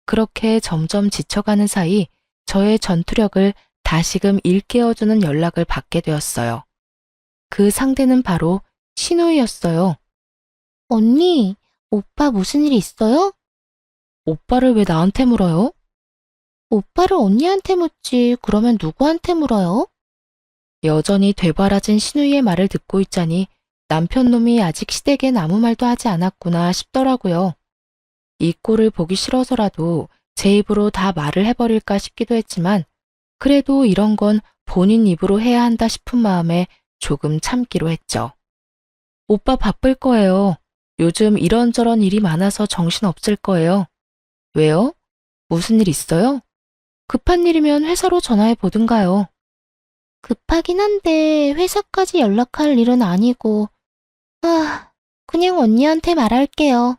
그렇게 점점 지쳐가는 사이 저의 전투력을 다시금 일깨워주는 연락을 받게 되었어요. 그 상대는 바로 신우이였어요. 언니, 오빠 무슨 일 있어요? 오빠를 왜 나한테 물어요? 오빠를 언니한테 묻지, 그러면 누구한테 물어요? 여전히 되바라진 신우이의 말을 듣고 있자니 남편 놈이 아직 시댁엔 아무 말도 하지 않았구나 싶더라고요. 이 꼴을 보기 싫어서라도 제 입으로 다 말을 해버릴까 싶기도 했지만 그래도 이런 건 본인 입으로 해야 한다 싶은 마음에 조금 참기로 했죠. 오빠 바쁠 거예요. 요즘 이런저런 일이 많아서 정신 없을 거예요. 왜요? 무슨 일 있어요? 급한 일이면 회사로 전화해 보든가요. 급하긴 한데 회사까지 연락할 일은 아니고, 그냥 언니한테 말할게요.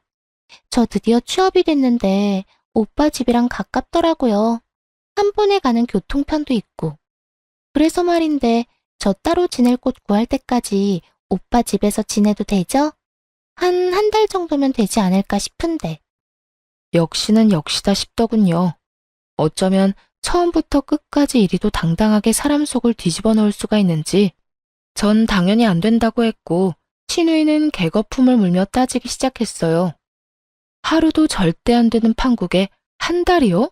저 드디어 취업이 됐는데 오빠 집이랑 가깝더라고요. 한 번에 가는 교통편도 있고. 그래서 말인데 저 따로 지낼 곳 구할 때까지 오빠 집에서 지내도 되죠? 한 달 정도면 되지 않을까 싶은데. 역시는 역시다 싶더군요. 어쩌면 처음부터 끝까지 이리도 당당하게 사람 속을 뒤집어 놓을 수가 있는지 전 당연히 안 된다고 했고 신우이는 개거품을 물며 따지기 시작했어요. 하루도 절대 안 되는 판국에 한 달이요?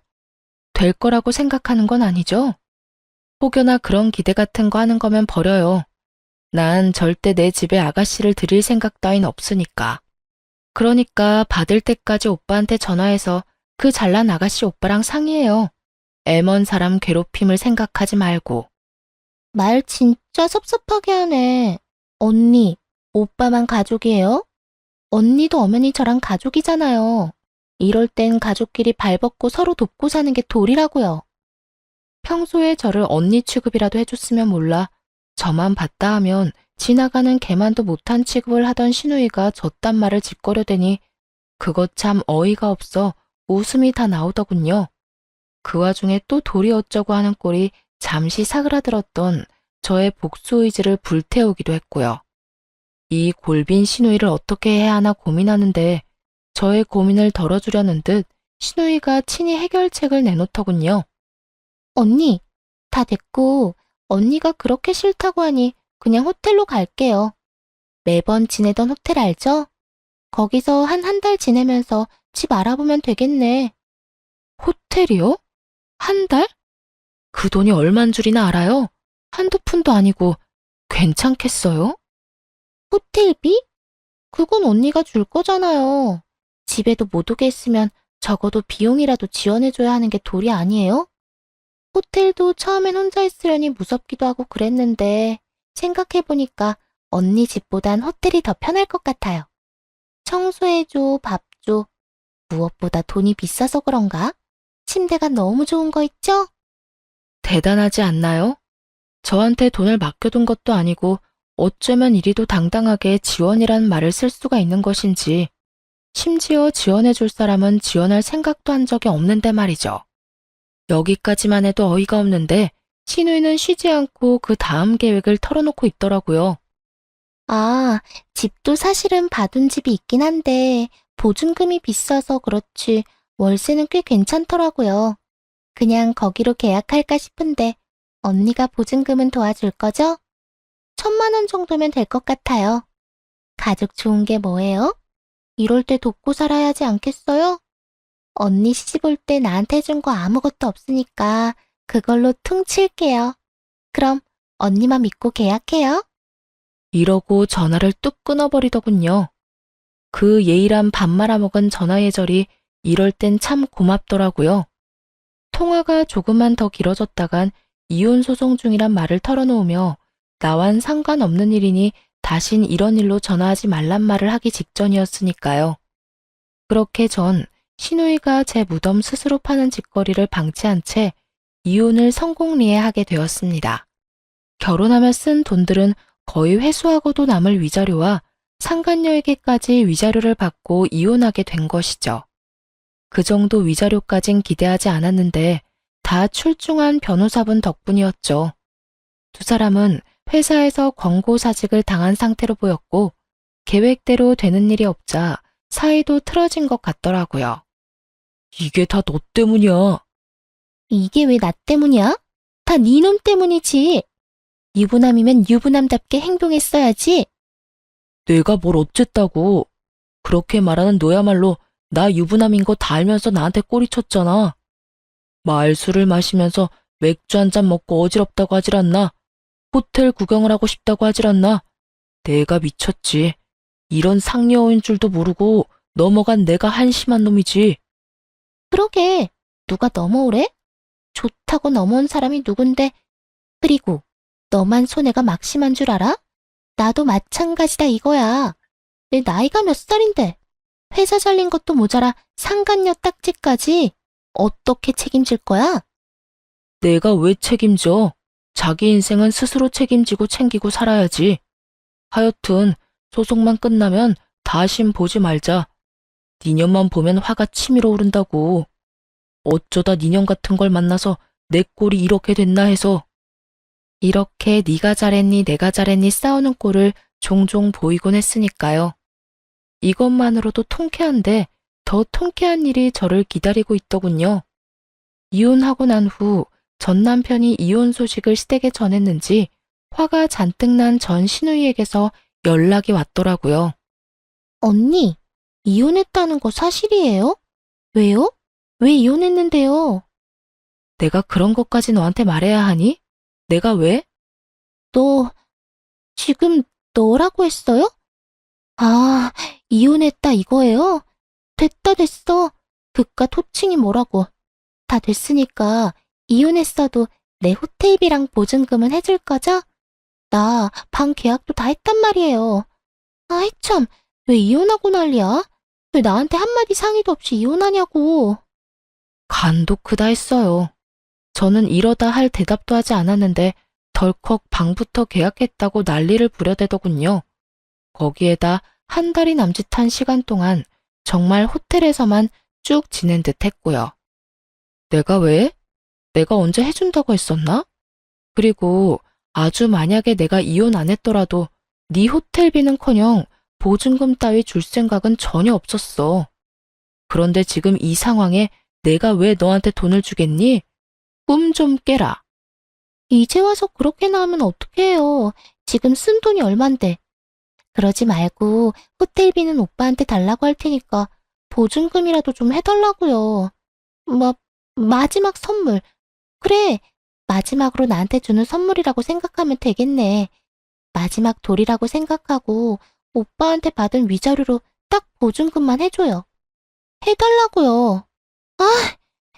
될 거라고 생각하는 건 아니죠? 혹여나 그런 기대 같은 거 하는 거면 버려요. 난 절대 내 집에 아가씨를 들일 생각 따윈 없으니까. 그러니까 받을 때까지 오빠한테 전화해서 그 잘난 아가씨 오빠랑 상의해요. 애먼 사람 괴롭힘을 생각하지 말고. 말 진짜 섭섭하게 하네. 언니, 오빠만 가족이에요? 언니도 엄연히 저랑 가족이잖아요. 이럴 땐 가족끼리 발벗고 서로 돕고 사는 게 도리라고요. 평소에 저를 언니 취급이라도 해줬으면 몰라 저만 봤다 하면 지나가는 개만도 못한 취급을 하던 신우이가 저딴 말을 짓거려대니 그것 참 어이가 없어 웃음이 다 나오더군요. 그 와중에 또 도리 어쩌고 하는 꼴이 잠시 사그라들었던 저의 복수 의지를 불태우기도 했고요. 이 골빈 신우이를 어떻게 해야 하나 고민하는데 저의 고민을 덜어주려는 듯 신우이가 친히 해결책을 내놓더군요. 언니, 다 됐고, 언니가 그렇게 싫다고 하니 그냥 호텔로 갈게요. 매번 지내던 호텔 알죠? 거기서 한 달 지내면서 집 알아보면 되겠네. 호텔이요? 한 달? 그 돈이 얼만 줄이나 알아요? 한두 푼도 아니고 괜찮겠어요? 호텔비? 그건 언니가 줄 거잖아요. 집에도 못 오게 했으면 적어도 비용이라도 지원해줘야 하는 게 도리 아니에요? 호텔도 처음엔 혼자 있으려니 무섭기도 하고 그랬는데 생각해보니까 언니 집보단 호텔이 더 편할 것 같아요. 청소해줘, 밥 줘. 무엇보다 돈이 비싸서 그런가? 침대가 너무 좋은 거 있죠? 대단하지 않나요? 저한테 돈을 맡겨둔 것도 아니고 어쩌면 이리도 당당하게 지원이란 말을 쓸 수가 있는 것인지 심지어 지원해줄 사람은 지원할 생각도 한 적이 없는데 말이죠. 여기까지만 해도 어이가 없는데 신우이는 쉬지 않고 그 다음 계획을 털어놓고 있더라고요. 아, 집도 사실은 받은 집이 있긴 한데 보증금이 비싸서 그렇지 월세는 꽤 괜찮더라고요. 그냥 거기로 계약할까 싶은데 언니가 보증금은 도와줄 거죠? 1,000만 원 정도면 될 것 같아요. 가족 좋은 게 뭐예요? 이럴 때 돕고 살아야 하지 않겠어요? 언니 시집 올 때 나한테 해준 거 아무것도 없으니까 그걸로 퉁칠게요. 그럼 언니만 믿고 계약해요. 이러고 전화를 뚝 끊어버리더군요. 그 예의란 밥 말아먹은 전화 예절이 이럴 땐 참 고맙더라고요. 통화가 조금만 더 길어졌다간 이혼 소송 중이란 말을 털어놓으며 나와는 상관없는 일이니 다신 이런 일로 전화하지 말란 말을 하기 직전이었으니까요. 그렇게 전 신우이가 제 무덤 스스로 파는 짓거리를 방치한 채 이혼을 성공리해하게 되었습니다. 결혼하며 쓴 돈들은 거의 회수하고도 남을 위자료와 상간녀에게까지 위자료를 받고 이혼하게 된 것이죠. 그 정도 위자료까진 기대하지 않았는데 다 출중한 변호사분 덕분이었죠. 두 사람은 회사에서 권고사직을 당한 상태로 보였고 계획대로 되는 일이 없자 사이도 틀어진 것 같더라고요. 이게 다 너 때문이야. 이게 왜 나 때문이야? 다 네 놈 때문이지. 유부남이면 유부남답게 행동했어야지. 내가 뭘 어쨌다고. 그렇게 말하는 너야말로 나 유부남인 거 다 알면서 나한테 꼬리쳤잖아. 말술을 마시면서 맥주 한 잔 먹고 어지럽다고 하질 않나. 호텔 구경을 하고 싶다고 하질 않나. 내가 미쳤지. 이런 상여인 줄도 모르고 넘어간 내가 한심한 놈이지. 그러게, 누가 넘어오래? 좋다고 넘어온 사람이 누군데. 그리고 너만 손해가 막심한 줄 알아? 나도 마찬가지다 이거야. 내 나이가 몇 살인데. 회사 잘린 것도 모자라 상간녀 딱지까지 어떻게 책임질 거야? 내가 왜 책임져? 자기 인생은 스스로 책임지고 챙기고 살아야지. 하여튼 소송만 끝나면 다신 보지 말자. 니년만 보면 화가 치밀어 오른다고. 어쩌다 니년 같은 걸 만나서 내 꼴이 이렇게 됐나 해서. 이렇게 네가 잘했니 내가 잘했니 싸우는 꼴을 종종 보이곤 했으니까요. 이것만으로도 통쾌한데 더 통쾌한 일이 저를 기다리고 있더군요. 이혼하고 난 후 전 남편이 이혼 소식을 시댁에 전했는지 화가 잔뜩 난 전 시누이에게서 연락이 왔더라고요. 언니, 이혼했다는 거 사실이에요? 왜요? 왜 이혼했는데요? 내가 그런 것까지 너한테 말해야 하니? 내가 왜? 너, 지금 너라고 했어요? 아, 이혼했다 이거예요? 됐다 됐어. 그깟 호칭이 뭐라고. 다 됐으니까 이혼했어도 내 호텔비랑 보증금은 해줄 거죠? 나 방 계약도 다 했단 말이에요. 아이 참, 왜 이혼하고 난리야? 왜 나한테 한마디 상의도 없이 이혼하냐고. 간도 크다 했어요. 저는 이러다 할 대답도 하지 않았는데 덜컥 방부터 계약했다고 난리를 부려대더군요. 거기에다 한 달이 남짓한 시간 동안 정말 호텔에서만 쭉 지낸 듯 했고요. 내가 왜? 내가 언제 해준다고 했었나? 그리고 아주 만약에 내가 이혼 안 했더라도 네 호텔비는커녕 보증금 따위 줄 생각은 전혀 없었어. 그런데 지금 이 상황에 내가 왜 너한테 돈을 주겠니? 꿈 좀 깨라. 이제 와서 그렇게나 하면 어떡해요. 지금 쓴 돈이 얼만데. 그러지 말고 호텔비는 오빠한테 달라고 할 테니까 보증금이라도 좀 해달라고요. 마지막 선물. 그래, 마지막으로 나한테 주는 선물이라고 생각하면 되겠네. 마지막 돌이라고 생각하고 오빠한테 받은 위자료로 딱 보증금만 해줘요. 해달라고요. 아,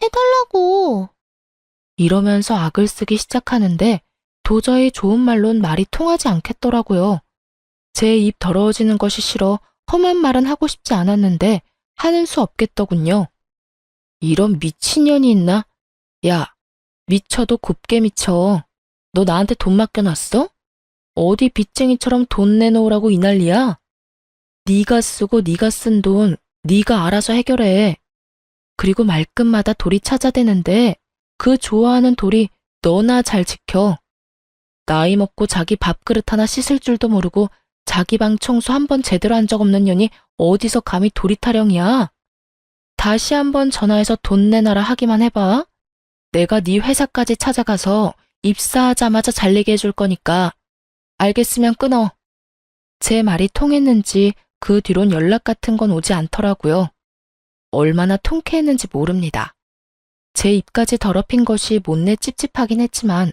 해달라고. 이러면서 악을 쓰기 시작하는데 도저히 좋은 말론 말이 통하지 않겠더라고요. 제 입 더러워지는 것이 싫어 험한 말은 하고 싶지 않았는데 하는 수 없겠더군요. 이런 미친년이 있나? 야, 미쳐도 곱게 미쳐. 너 나한테 돈 맡겨놨어? 어디 빚쟁이처럼 돈 내놓으라고 이 난리야? 네가 쓰고 네가 쓴 돈 네가 알아서 해결해. 그리고 말끝마다 돌이 찾아대는데 그 좋아하는 돌이 너나 잘 지켜. 나이 먹고 자기 밥그릇 하나 씻을 줄도 모르고 자기 방 청소 한 번 제대로 한 적 없는 년이 어디서 감히 돌이 타령이야? 다시 한번 전화해서 돈 내놔라 하기만 해봐. 내가 네 회사까지 찾아가서 입사하자마자 잘리게 해줄 거니까. 알겠으면 끊어. 제 말이 통했는지 그 뒤론 연락 같은 건 오지 않더라고요. 얼마나 통쾌했는지 모릅니다. 제 입까지 더럽힌 것이 못내 찝찝하긴 했지만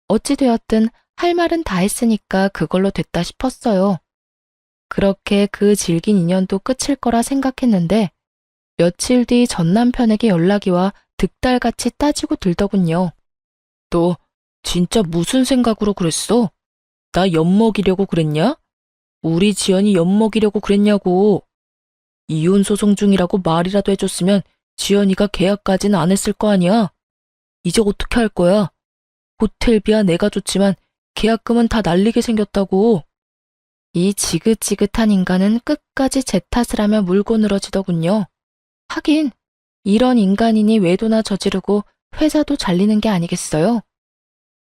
어찌되었든 할 말은 다 했으니까 그걸로 됐다 싶었어요. 그렇게 그 질긴 인연도 끝일 거라 생각했는데 며칠 뒤 전 남편에게 연락이 와 득달같이 따지고 들더군요. 너 진짜 무슨 생각으로 그랬어? 나 엿먹이려고 그랬냐? 우리 지연이 엿먹이려고 그랬냐고. 이혼 소송 중이라고 말이라도 해줬으면 지연이가 계약까지는 안 했을 거 아니야. 이제 어떻게 할 거야? 호텔비야 내가 줬지만 계약금은 다 날리게 생겼다고. 이 지긋지긋한 인간은 끝까지 제 탓을 하며 물고 늘어지더군요. 하긴 이런 인간이니 외도나 저지르고 회사도 잘리는 게 아니겠어요?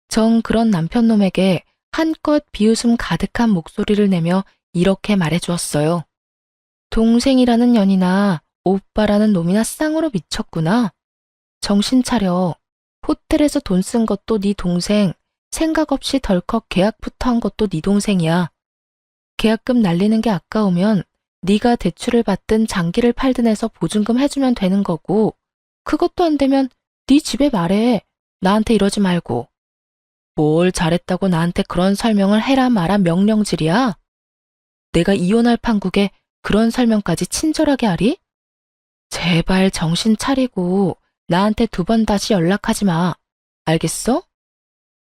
전 그런 남편놈에게 한껏 비웃음 가득한 목소리를 내며 이렇게 말해주었어요. 동생이라는 년이나 오빠라는 놈이나 쌍으로 미쳤구나. 정신 차려. 호텔에서 돈 쓴 것도 네 동생, 생각 없이 덜컥 계약부터 한 것도 네 동생이야. 계약금 날리는 게 아까우면 네가 대출을 받든 장기를 팔든 해서 보증금 해주면 되는 거고, 그것도 안 되면 네 집에 말해. 나한테 이러지 말고. 뭘 잘했다고 나한테 그런 설명을 해라 마라 명령질이야? 내가 이혼할 판국에 그런 설명까지 친절하게 하리? 제발 정신 차리고 나한테 2번 다시 연락하지 마. 알겠어?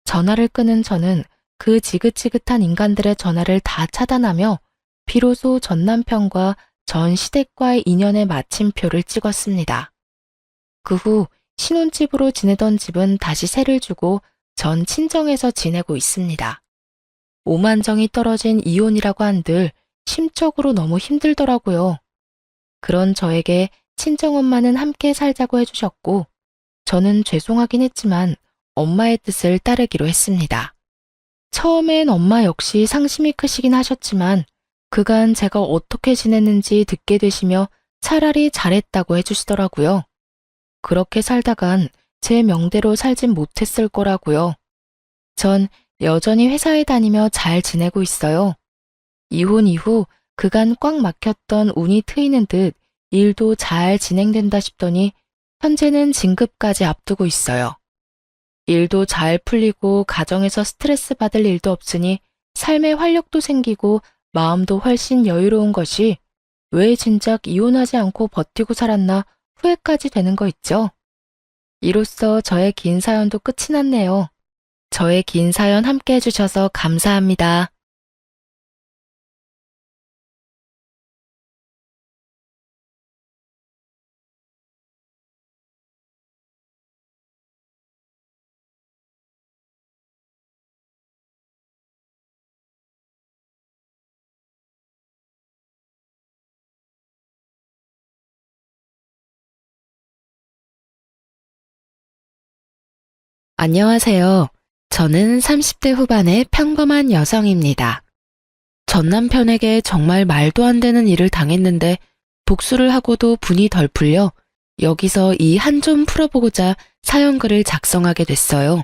전화를 끄는 저는 그 지긋지긋한 인간들의 전화를 다 차단하며 비로소 전 남편과 전 시댁과의 인연의 마침표를 찍었습니다. 그 후 신혼집으로 지내던 집은 다시 세를 주고 전 친정에서 지내고 있습니다. 오만정이 떨어진 이혼이라고 한들 심적으로 너무 힘들더라고요. 그런 저에게 친정엄마는 함께 살자고 해주셨고, 저는 죄송하긴 했지만 엄마의 뜻을 따르기로 했습니다. 처음엔 엄마 역시 상심이 크시긴 하셨지만 그간 제가 어떻게 지냈는지 듣게 되시며 차라리 잘했다고 해주시더라고요. 그렇게 살다간 제 명대로 살진 못했을 거라고요. 전 여전히 회사에 다니며 잘 지내고 있어요. 이혼 이후 그간 꽉 막혔던 운이 트이는 듯 일도 잘 진행된다 싶더니 현재는 진급까지 앞두고 있어요. 일도 잘 풀리고 가정에서 스트레스 받을 일도 없으니 삶에 활력도 생기고 마음도 훨씬 여유로운 것이 왜 진작 이혼하지 않고 버티고 살았나 후회까지 되는 거 있죠? 이로써 저의 긴 사연도 끝이 났네요. 저의 긴 사연 함께 해주셔서 감사합니다. 안녕하세요. 저는 30대 후반의 평범한 여성입니다. 전 남편에게 정말 말도 안 되는 일을 당했는데 복수를 하고도 분이 덜 풀려 여기서 이 한 좀 풀어보고자 사연글을 작성하게 됐어요.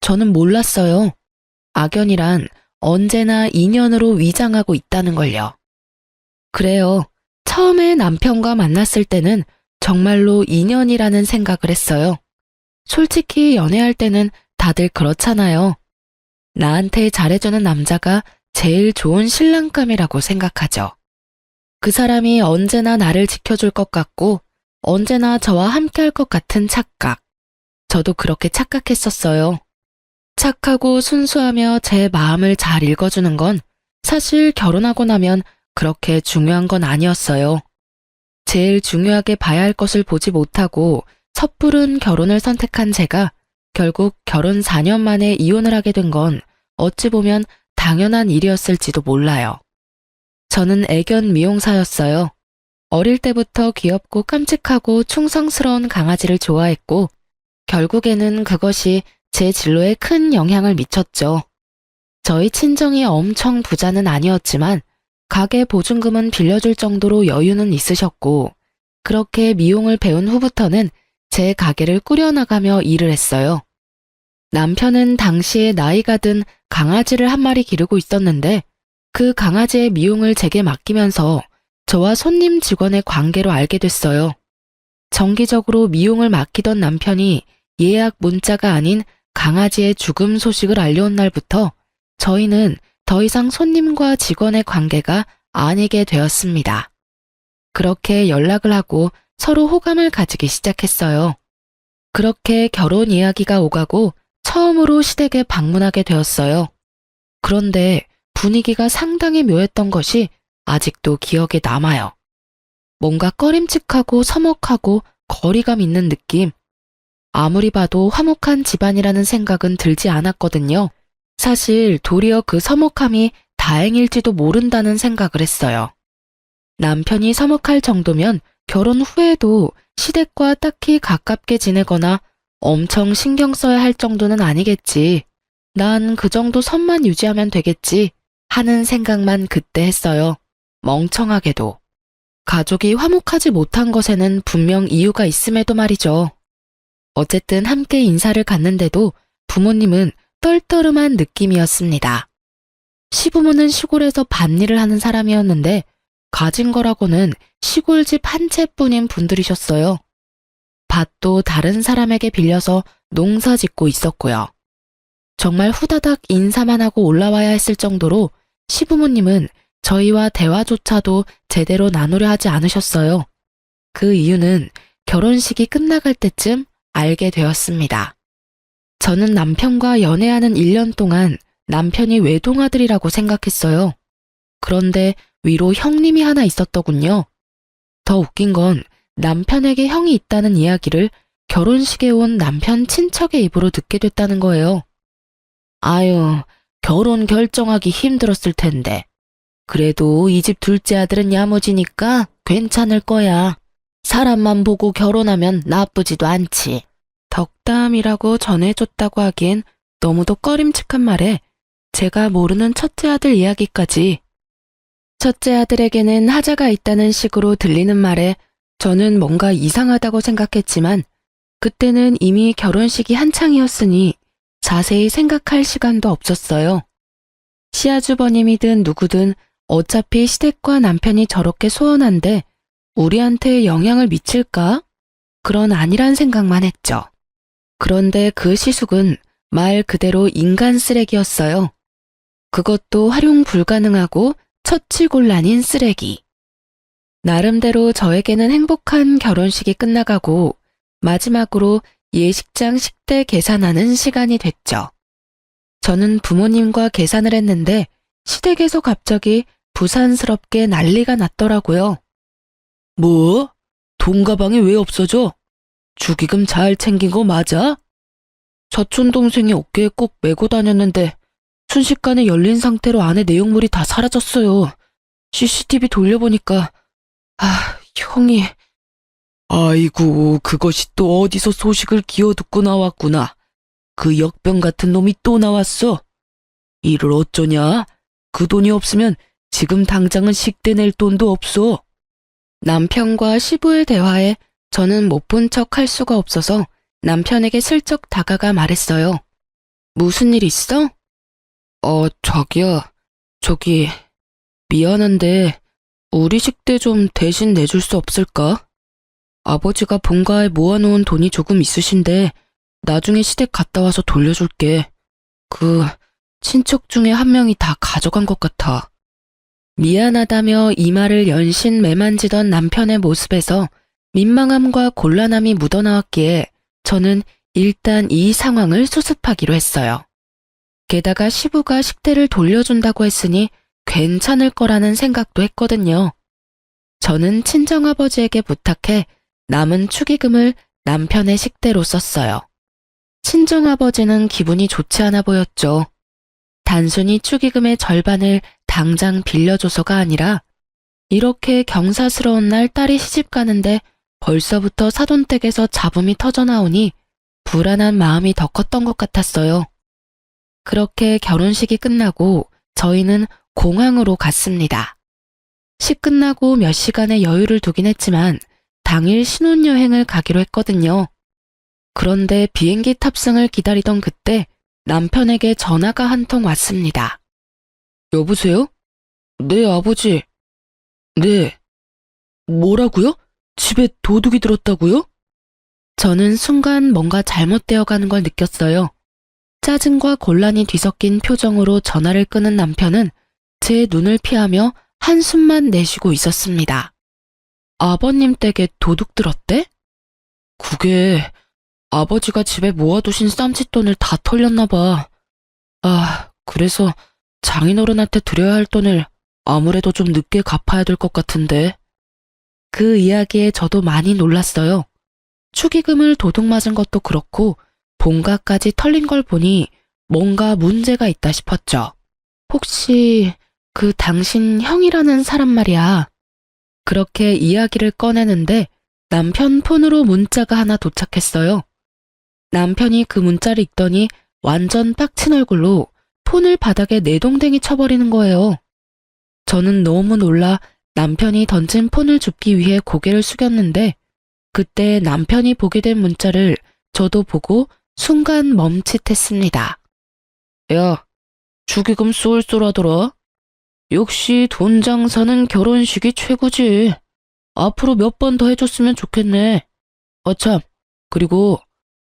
저는 몰랐어요. 악연이란 언제나 인연으로 위장하고 있다는 걸요. 그래요. 처음에 남편과 만났을 때는 정말로 인연이라는 생각을 했어요. 솔직히 연애할 때는 다들 그렇잖아요. 나한테 잘해주는 남자가 제일 좋은 신랑감이라고 생각하죠. 그 사람이 언제나 나를 지켜줄 것 같고 언제나 저와 함께할 것 같은 착각. 저도 그렇게 착각했었어요. 착하고 순수하며 제 마음을 잘 읽어주는 건 사실 결혼하고 나면 그렇게 중요한 건 아니었어요. 제일 중요하게 봐야 할 것을 보지 못하고 섣부른 결혼을 선택한 제가 결국 결혼 4년 만에 이혼을 하게 된 건 어찌 보면 당연한 일이었을지도 몰라요. 저는 애견 미용사였어요. 어릴 때부터 귀엽고 깜찍하고 충성스러운 강아지를 좋아했고 결국에는 그것이 제 진로에 큰 영향을 미쳤죠. 저희 친정이 엄청 부자는 아니었지만 가게 보증금은 빌려줄 정도로 여유는 있으셨고 그렇게 미용을 배운 후부터는 제 가게를 꾸려나가며 일을 했어요. 남편은 당시에 나이가 든 강아지를 한 마리 기르고 있었는데 그 강아지의 미용을 제게 맡기면서 저와 손님 직원의 관계로 알게 됐어요. 정기적으로 미용을 맡기던 남편이 예약 문자가 아닌 강아지의 죽음 소식을 알려온 날부터 저희는 더 이상 손님과 직원의 관계가 아니게 되었습니다. 그렇게 연락을 하고 서로 호감을 가지기 시작했어요. 그렇게 결혼 이야기가 오가고 처음으로 시댁에 방문하게 되었어요. 그런데 분위기가 상당히 묘했던 것이 아직도 기억에 남아요. 뭔가 꺼림칙하고 서먹하고 거리감 있는 느낌. 아무리 봐도 화목한 집안이라는 생각은 들지 않았거든요. 사실 도리어 그 서먹함이 다행일지도 모른다는 생각을 했어요. 남편이 서먹할 정도면 결혼 후에도 시댁과 딱히 가깝게 지내거나 엄청 신경 써야 할 정도는 아니겠지. 난 그 정도 선만 유지하면 되겠지. 하는 생각만 그때 했어요. 멍청하게도. 가족이 화목하지 못한 것에는 분명 이유가 있음에도 말이죠. 어쨌든 함께 인사를 갔는데도 부모님은 떨떠름한 느낌이었습니다. 시부모는 시골에서 밭일을 하는 사람이었는데 가진 거라고는 시골집 한 채뿐인 분들이셨어요. 밭도 다른 사람에게 빌려서 농사 짓고 있었고요. 정말 후다닥 인사만 하고 올라와야 했을 정도로 시부모님은 저희와 대화조차도 제대로 나누려 하지 않으셨어요. 그 이유는 결혼식이 끝나갈 때쯤 알게 되었습니다. 저는 남편과 연애하는 1년 동안 남편이 외동아들이라고 생각했어요. 그런데 위로 형님이 하나 있었더군요. 더 웃긴 건 남편에게 형이 있다는 이야기를 결혼식에 온 남편 친척의 입으로 듣게 됐다는 거예요. 아유, 결혼 결정하기 힘들었을 텐데. 그래도 이 집 둘째 아들은 야무지니까 괜찮을 거야. 사람만 보고 결혼하면 나쁘지도 않지. 덕담이라고 전해줬다고 하기엔 너무도 꺼림칙한 말에 제가 모르는 첫째 아들 이야기까지. 첫째 아들에게는 하자가 있다는 식으로 들리는 말에 저는 뭔가 이상하다고 생각했지만 그때는 이미 결혼식이 한창이었으니 자세히 생각할 시간도 없었어요. 시아주버님이든 누구든 어차피 시댁과 남편이 저렇게 소원한데 우리한테 영향을 미칠까? 그런 아니란 생각만 했죠. 그런데 그 시숙은 말 그대로 인간 쓰레기였어요. 그것도 활용 불가능하고 처치곤란인 쓰레기. 나름대로 저에게는 행복한 결혼식이 끝나가고 마지막으로 예식장 식대 계산하는 시간이 됐죠. 저는 부모님과 계산을 했는데 시댁에서 갑자기 부산스럽게 난리가 났더라고요. 뭐? 돈 가방이 왜 없어져? 축의금 잘 챙긴 거 맞아? 사촌동생이 어깨에 꼭 메고 다녔는데 순식간에 열린 상태로 안에 내용물이 다 사라졌어요. CCTV 돌려보니까 형이... 아이고, 그것이 또 어디서 소식을 기어듣고 나왔구나. 그 역병 같은 놈이 또 나왔어. 이를 어쩌냐? 그 돈이 없으면 지금 당장은 식대 낼 돈도 없어. 남편과 시부의 대화에 저는 못 본 척 할 수가 없어서 남편에게 슬쩍 다가가 말했어요. 무슨 일 있어? 자기야. 저기, 미안한데 우리 식대 좀 대신 내줄 수 없을까? 아버지가 본가에 모아놓은 돈이 조금 있으신데 나중에 시댁 갔다 와서 돌려줄게. 친척 중에 한 명이 다 가져간 것 같아. 미안하다며 이마를 연신 매만지던 남편의 모습에서 민망함과 곤란함이 묻어나왔기에 저는 일단 이 상황을 수습하기로 했어요. 게다가 시부가 식대를 돌려준다고 했으니 괜찮을 거라는 생각도 했거든요. 저는 친정아버지에게 부탁해 남은 축의금을 남편의 식대로 썼어요. 친정아버지는 기분이 좋지 않아 보였죠. 단순히 축의금의 절반을 당장 빌려줘서가 아니라 이렇게 경사스러운 날 딸이 시집 가는데 벌써부터 사돈댁에서 잡음이 터져나오니 불안한 마음이 더 컸던 것 같았어요. 그렇게 결혼식이 끝나고 저희는 공항으로 갔습니다. 시 끝나고 몇 시간의 여유를 두긴 했지만 당일 신혼여행을 가기로 했거든요. 그런데 비행기 탑승을 기다리던 그때 남편에게 전화가 한 통 왔습니다. 여보세요? 네, 아버지. 네. 뭐라고요? 집에 도둑이 들었다고요? 저는 순간 뭔가 잘못되어 가는 걸 느꼈어요. 짜증과 곤란이 뒤섞인 표정으로 전화를 끄는 남편은 제 눈을 피하며 한숨만 내쉬고 있었습니다. 아버님 댁에 도둑 들었대? 그게 아버지가 집에 모아두신 쌈짓돈을 다 털렸나 봐. 그래서 장인어른한테 드려야 할 돈을 아무래도 좀 늦게 갚아야 될 것 같은데. 그 이야기에 저도 많이 놀랐어요. 축의금을 도둑 맞은 것도 그렇고 본가까지 털린 걸 보니 뭔가 문제가 있다 싶었죠. 혹시 그 당신 형이라는 사람 말이야. 그렇게 이야기를 꺼내는데 남편 폰으로 문자가 하나 도착했어요. 남편이 그 문자를 읽더니 완전 빡친 얼굴로 폰을 바닥에 내동댕이 쳐버리는 거예요. 저는 너무 놀라 남편이 던진 폰을 줍기 위해 고개를 숙였는데 그때 남편이 보게 된 문자를 저도 보고 순간 멈칫했습니다. 야, 축의금 쏠쏠하더라. 역시 돈 장사는 결혼식이 최고지. 앞으로 몇 번 더 해줬으면 좋겠네. 참, 그리고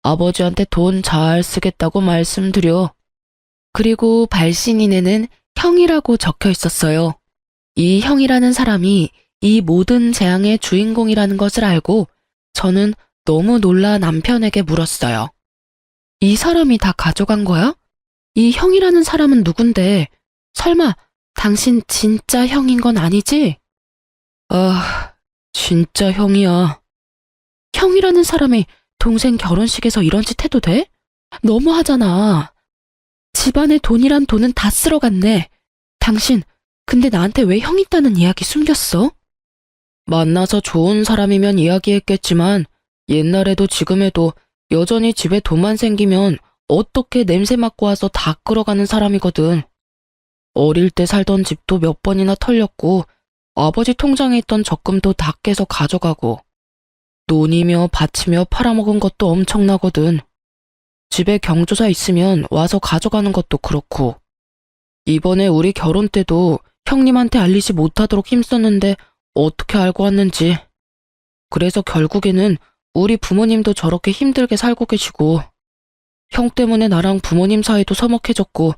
아버지한테 돈 잘 쓰겠다고 말씀드려. 그리고 발신인에는 형이라고 적혀 있었어요. 이 형이라는 사람이 이 모든 재앙의 주인공이라는 것을 알고 저는 너무 놀라 남편에게 물었어요. 이 사람이 다 가져간 거야? 이 형이라는 사람은 누군데? 설마 당신 진짜 형인 건 아니지? 아, 진짜 형이야. 형이라는 사람이 동생 결혼식에서 이런 짓 해도 돼? 너무하잖아. 집안에 돈이란 돈은 다 쓸어갔네. 당신, 근데 나한테 왜 형 있다는 이야기 숨겼어? 만나서 좋은 사람이면 이야기했겠지만 옛날에도 지금에도 여전히 집에 돈만 생기면 어떻게 냄새 맡고 와서 다 끌어가는 사람이거든. 어릴 때 살던 집도 몇 번이나 털렸고 아버지 통장에 있던 적금도 다 깨서 가져가고 논이며 밭이며 팔아먹은 것도 엄청나거든. 집에 경조사 있으면 와서 가져가는 것도 그렇고 이번에 우리 결혼 때도 형님한테 알리지 못하도록 힘썼는데 어떻게 알고 왔는지. 그래서 결국에는 우리 부모님도 저렇게 힘들게 살고 계시고 형 때문에 나랑 부모님 사이도 서먹해졌고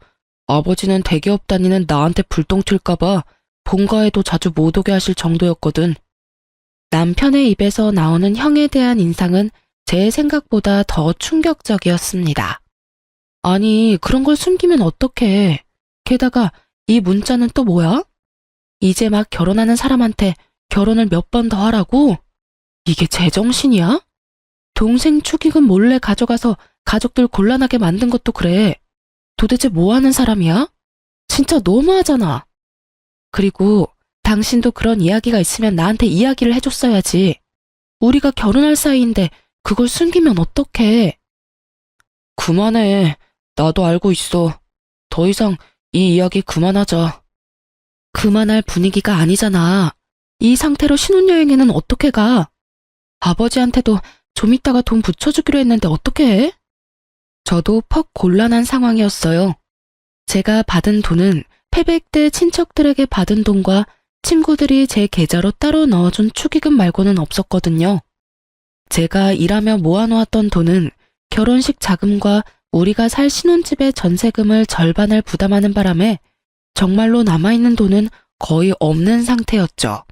아버지는 대기업 다니는 나한테 불똥 튈까봐 본가에도 자주 못 오게 하실 정도였거든. 남편의 입에서 나오는 형에 대한 인상은 제 생각보다 더 충격적이었습니다. 아니, 그런 걸 숨기면 어떡해. 게다가 이 문자는 또 뭐야? 이제 막 결혼하는 사람한테 결혼을 몇 번 더 하라고? 이게 제정신이야? 동생 축의금 몰래 가져가서 가족들 곤란하게 만든 것도 그래. 도대체 뭐 하는 사람이야? 진짜 너무하잖아. 그리고 당신도 그런 이야기가 있으면 나한테 이야기를 해줬어야지. 우리가 결혼할 사이인데 그걸 숨기면 어떡해. 그만해. 나도 알고 있어. 더 이상 이 이야기 그만하자. 그만할 분위기가 아니잖아. 이 상태로 신혼여행에는 어떻게 가? 아버지한테도 좀 이따가 돈 붙여주기로 했는데 어떻게 해? 저도 퍽 곤란한 상황이었어요. 제가 받은 돈은 패백 때 친척들에게 받은 돈과 친구들이 제 계좌로 따로 넣어준 축의금 말고는 없었거든요. 제가 일하며 모아놓았던 돈은 결혼식 자금과 우리가 살 신혼집의 전세금을 절반을 부담하는 바람에 정말로 남아있는 돈은 거의 없는 상태였죠.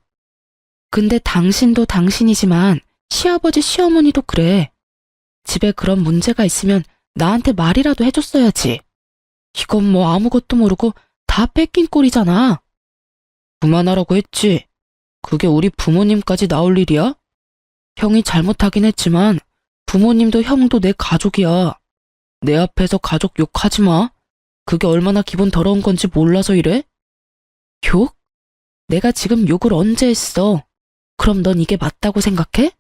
근데 당신도 당신이지만 시아버지 시어머니도 그래. 집에 그런 문제가 있으면 나한테 말이라도 해줬어야지. 이건 뭐 아무것도 모르고 다 뺏긴 꼴이잖아. 그만하라고 했지. 그게 우리 부모님까지 나올 일이야? 형이 잘못하긴 했지만 부모님도 형도 내 가족이야. 내 앞에서 가족 욕하지 마. 그게 얼마나 기분 더러운 건지 몰라서 이래? 욕? 내가 지금 욕을 언제 했어? 그럼 넌 이게 맞다고 생각해?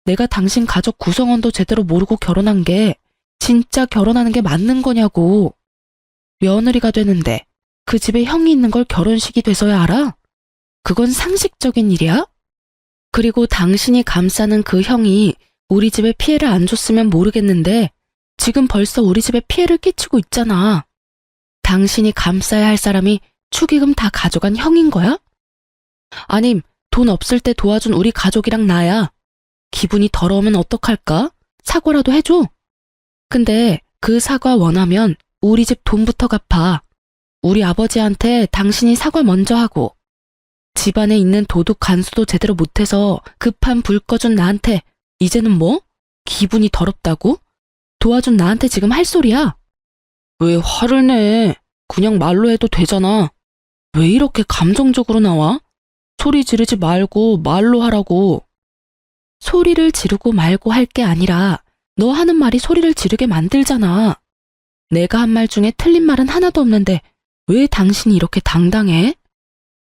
내가 당신 가족 구성원도 제대로 모르고 결혼한 게 진짜 결혼하는 게 맞는 거냐고. 며느리가 되는데 그 집에 형이 있는 걸 결혼식이 돼서야 알아? 그건 상식적인 일이야? 그리고 당신이 감싸는 그 형이 우리 집에 피해를 안 줬으면 모르겠는데 지금 벌써 우리 집에 피해를 끼치고 있잖아. 당신이 감싸야 할 사람이 축의금 다 가져간 형인 거야? 아님 돈 없을 때 도와준 우리 가족이랑 나야. 기분이 더러우면 어떡할까? 사과라도 해줘. 근데 그 사과 원하면 우리 집 돈부터 갚아. 우리 아버지한테 당신이 사과 먼저 하고 집안에 있는 도둑 간수도 제대로 못해서 급한 불 꺼준 나한테 이제는 뭐? 기분이 더럽다고? 도와준 나한테 지금 할 소리야? 왜 화를 내? 그냥 말로 해도 되잖아. 왜 이렇게 감정적으로 나와? 소리 지르지 말고 말로 하라고. 소리를 지르고 말고 할 게 아니라 너 하는 말이 소리를 지르게 만들잖아. 내가 한 말 중에 틀린 말은 하나도 없는데 왜 당신이 이렇게 당당해?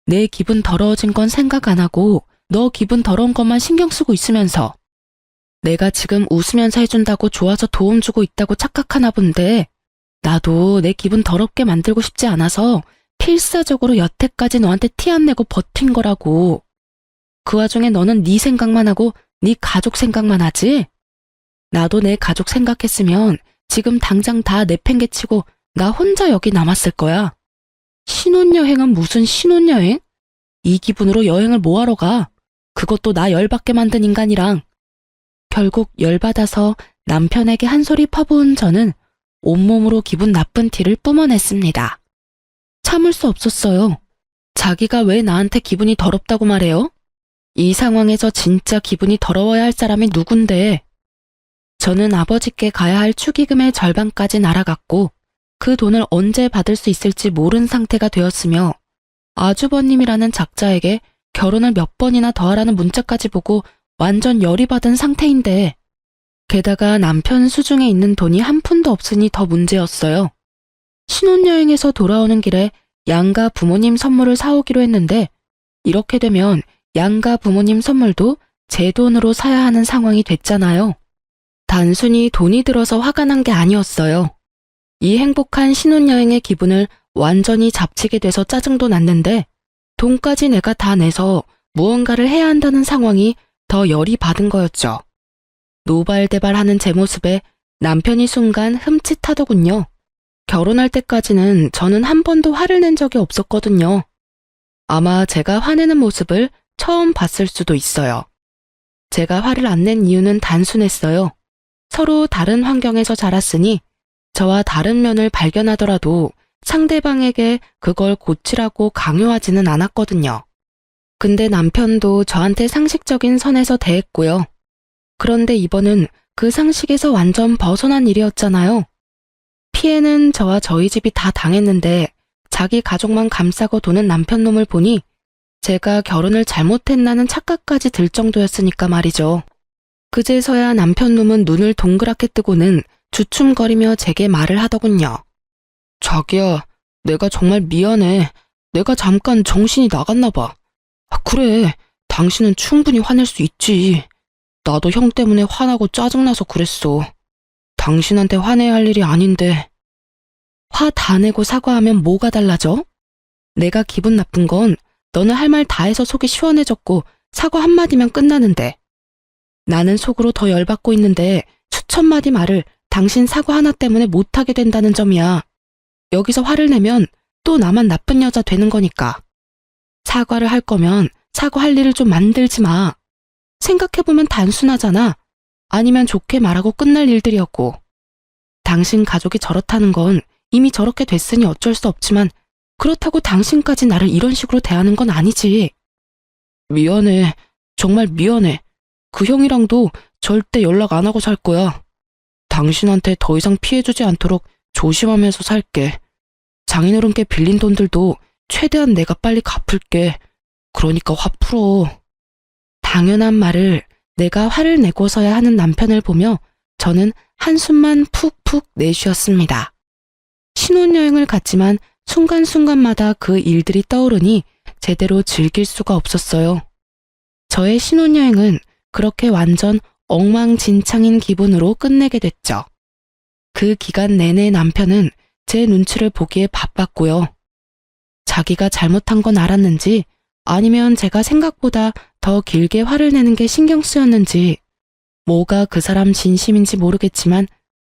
내 기분 더러워진 건 생각 안 하고 너 기분 더러운 것만 신경 쓰고 있으면서 내가 지금 웃으면서 해준다고 좋아서 도움 주고 있다고 착각하나 본데 나도 내 기분 더럽게 만들고 싶지 않아서 필사적으로 여태까지 너한테 티 안 내고 버틴 거라고. 그 와중에 너는 네 생각만 하고 네 가족 생각만 하지? 나도 내 가족 생각했으면 지금 당장 다 내팽개치고 나 혼자 여기 남았을 거야. 신혼여행은 무슨 신혼여행? 이 기분으로 여행을 뭐하러 가? 그것도 나 열받게 만든 인간이랑. 결국 열받아서 남편에게 한 소리 퍼부은 저는 온몸으로 기분 나쁜 티를 뿜어냈습니다. 참을 수 없었어요. 자기가 왜 나한테 기분이 더럽다고 말해요? 이 상황에서 진짜 기분이 더러워야 할 사람이 누군데? 저는 아버지께 가야 할 축의금의 절반까지 날아갔고 그 돈을 언제 받을 수 있을지 모른 상태가 되었으며 아주버님이라는 작자에게 결혼을 몇 번이나 더 하라는 문자까지 보고 완전 열이 받은 상태인데 게다가 남편 수중에 있는 돈이 한 푼도 없으니 더 문제였어요. 신혼여행에서 돌아오는 길에 양가 부모님 선물을 사오기로 했는데 이렇게 되면 양가 부모님 선물도 제 돈으로 사야 하는 상황이 됐잖아요. 단순히 돈이 들어서 화가 난 게 아니었어요. 이 행복한 신혼여행의 기분을 완전히 잡치게 돼서 짜증도 났는데 돈까지 내가 다 내서 무언가를 해야 한다는 상황이 더 열이 받은 거였죠. 노발대발하는 제 모습에 남편이 순간 흠칫하더군요. 결혼할 때까지는 저는 한 번도 화를 낸 적이 없었거든요. 아마 제가 화내는 모습을 처음 봤을 수도 있어요. 제가 화를 안 낸 이유는 단순했어요. 서로 다른 환경에서 자랐으니 저와 다른 면을 발견하더라도 상대방에게 그걸 고치라고 강요하지는 않았거든요. 근데 남편도 저한테 상식적인 선에서 대했고요. 그런데 이번은 그 상식에서 완전 벗어난 일이었잖아요. 피해는 저와 저희 집이 다 당했는데 자기 가족만 감싸고 도는 남편 놈을 보니 제가 결혼을 잘못했나는 착각까지 들 정도였으니까 말이죠. 그제서야 남편 놈은 눈을 동그랗게 뜨고는 주춤거리며 제게 말을 하더군요. 자기야, 내가 정말 미안해. 내가 잠깐 정신이 나갔나 봐. 그래, 당신은 충분히 화낼 수 있지. 나도 형 때문에 화나고 짜증나서 그랬어. 당신한테 화내야 할 일이 아닌데. 화 다 내고 사과하면 뭐가 달라져? 내가 기분 나쁜 건 너는 할 말 다 해서 속이 시원해졌고 사과 한마디면 끝나는데. 나는 속으로 더 열받고 있는데 수천 마디 말을 당신 사과 하나 때문에 못하게 된다는 점이야. 여기서 화를 내면 또 나만 나쁜 여자 되는 거니까. 사과를 할 거면 사과할 일을 좀 만들지 마. 생각해보면 단순하잖아. 아니면 좋게 말하고 끝날 일들이었고. 당신 가족이 저렇다는 건 이미 저렇게 됐으니 어쩔 수 없지만 그렇다고 당신까지 나를 이런 식으로 대하는 건 아니지. 미안해. 정말 미안해. 그 형이랑도 절대 연락 안 하고 살 거야. 당신한테 더 이상 피해주지 않도록 조심하면서 살게. 장인어른께 빌린 돈들도 최대한 내가 빨리 갚을게. 그러니까 화 풀어. 당연한 말을 내가 화를 내고서야 하는 남편을 보며 저는 한숨만 푹푹 내쉬었습니다. 신혼여행을 갔지만 순간순간마다 그 일들이 떠오르니 제대로 즐길 수가 없었어요. 저의 신혼여행은 그렇게 완전 엉망진창인 기분으로 끝내게 됐죠. 그 기간 내내 남편은 제 눈치를 보기에 바빴고요. 자기가 잘못한 건 알았는지 아니면 제가 생각보다 더 길게 화를 내는 게 신경 쓰였는지 뭐가 그 사람 진심인지 모르겠지만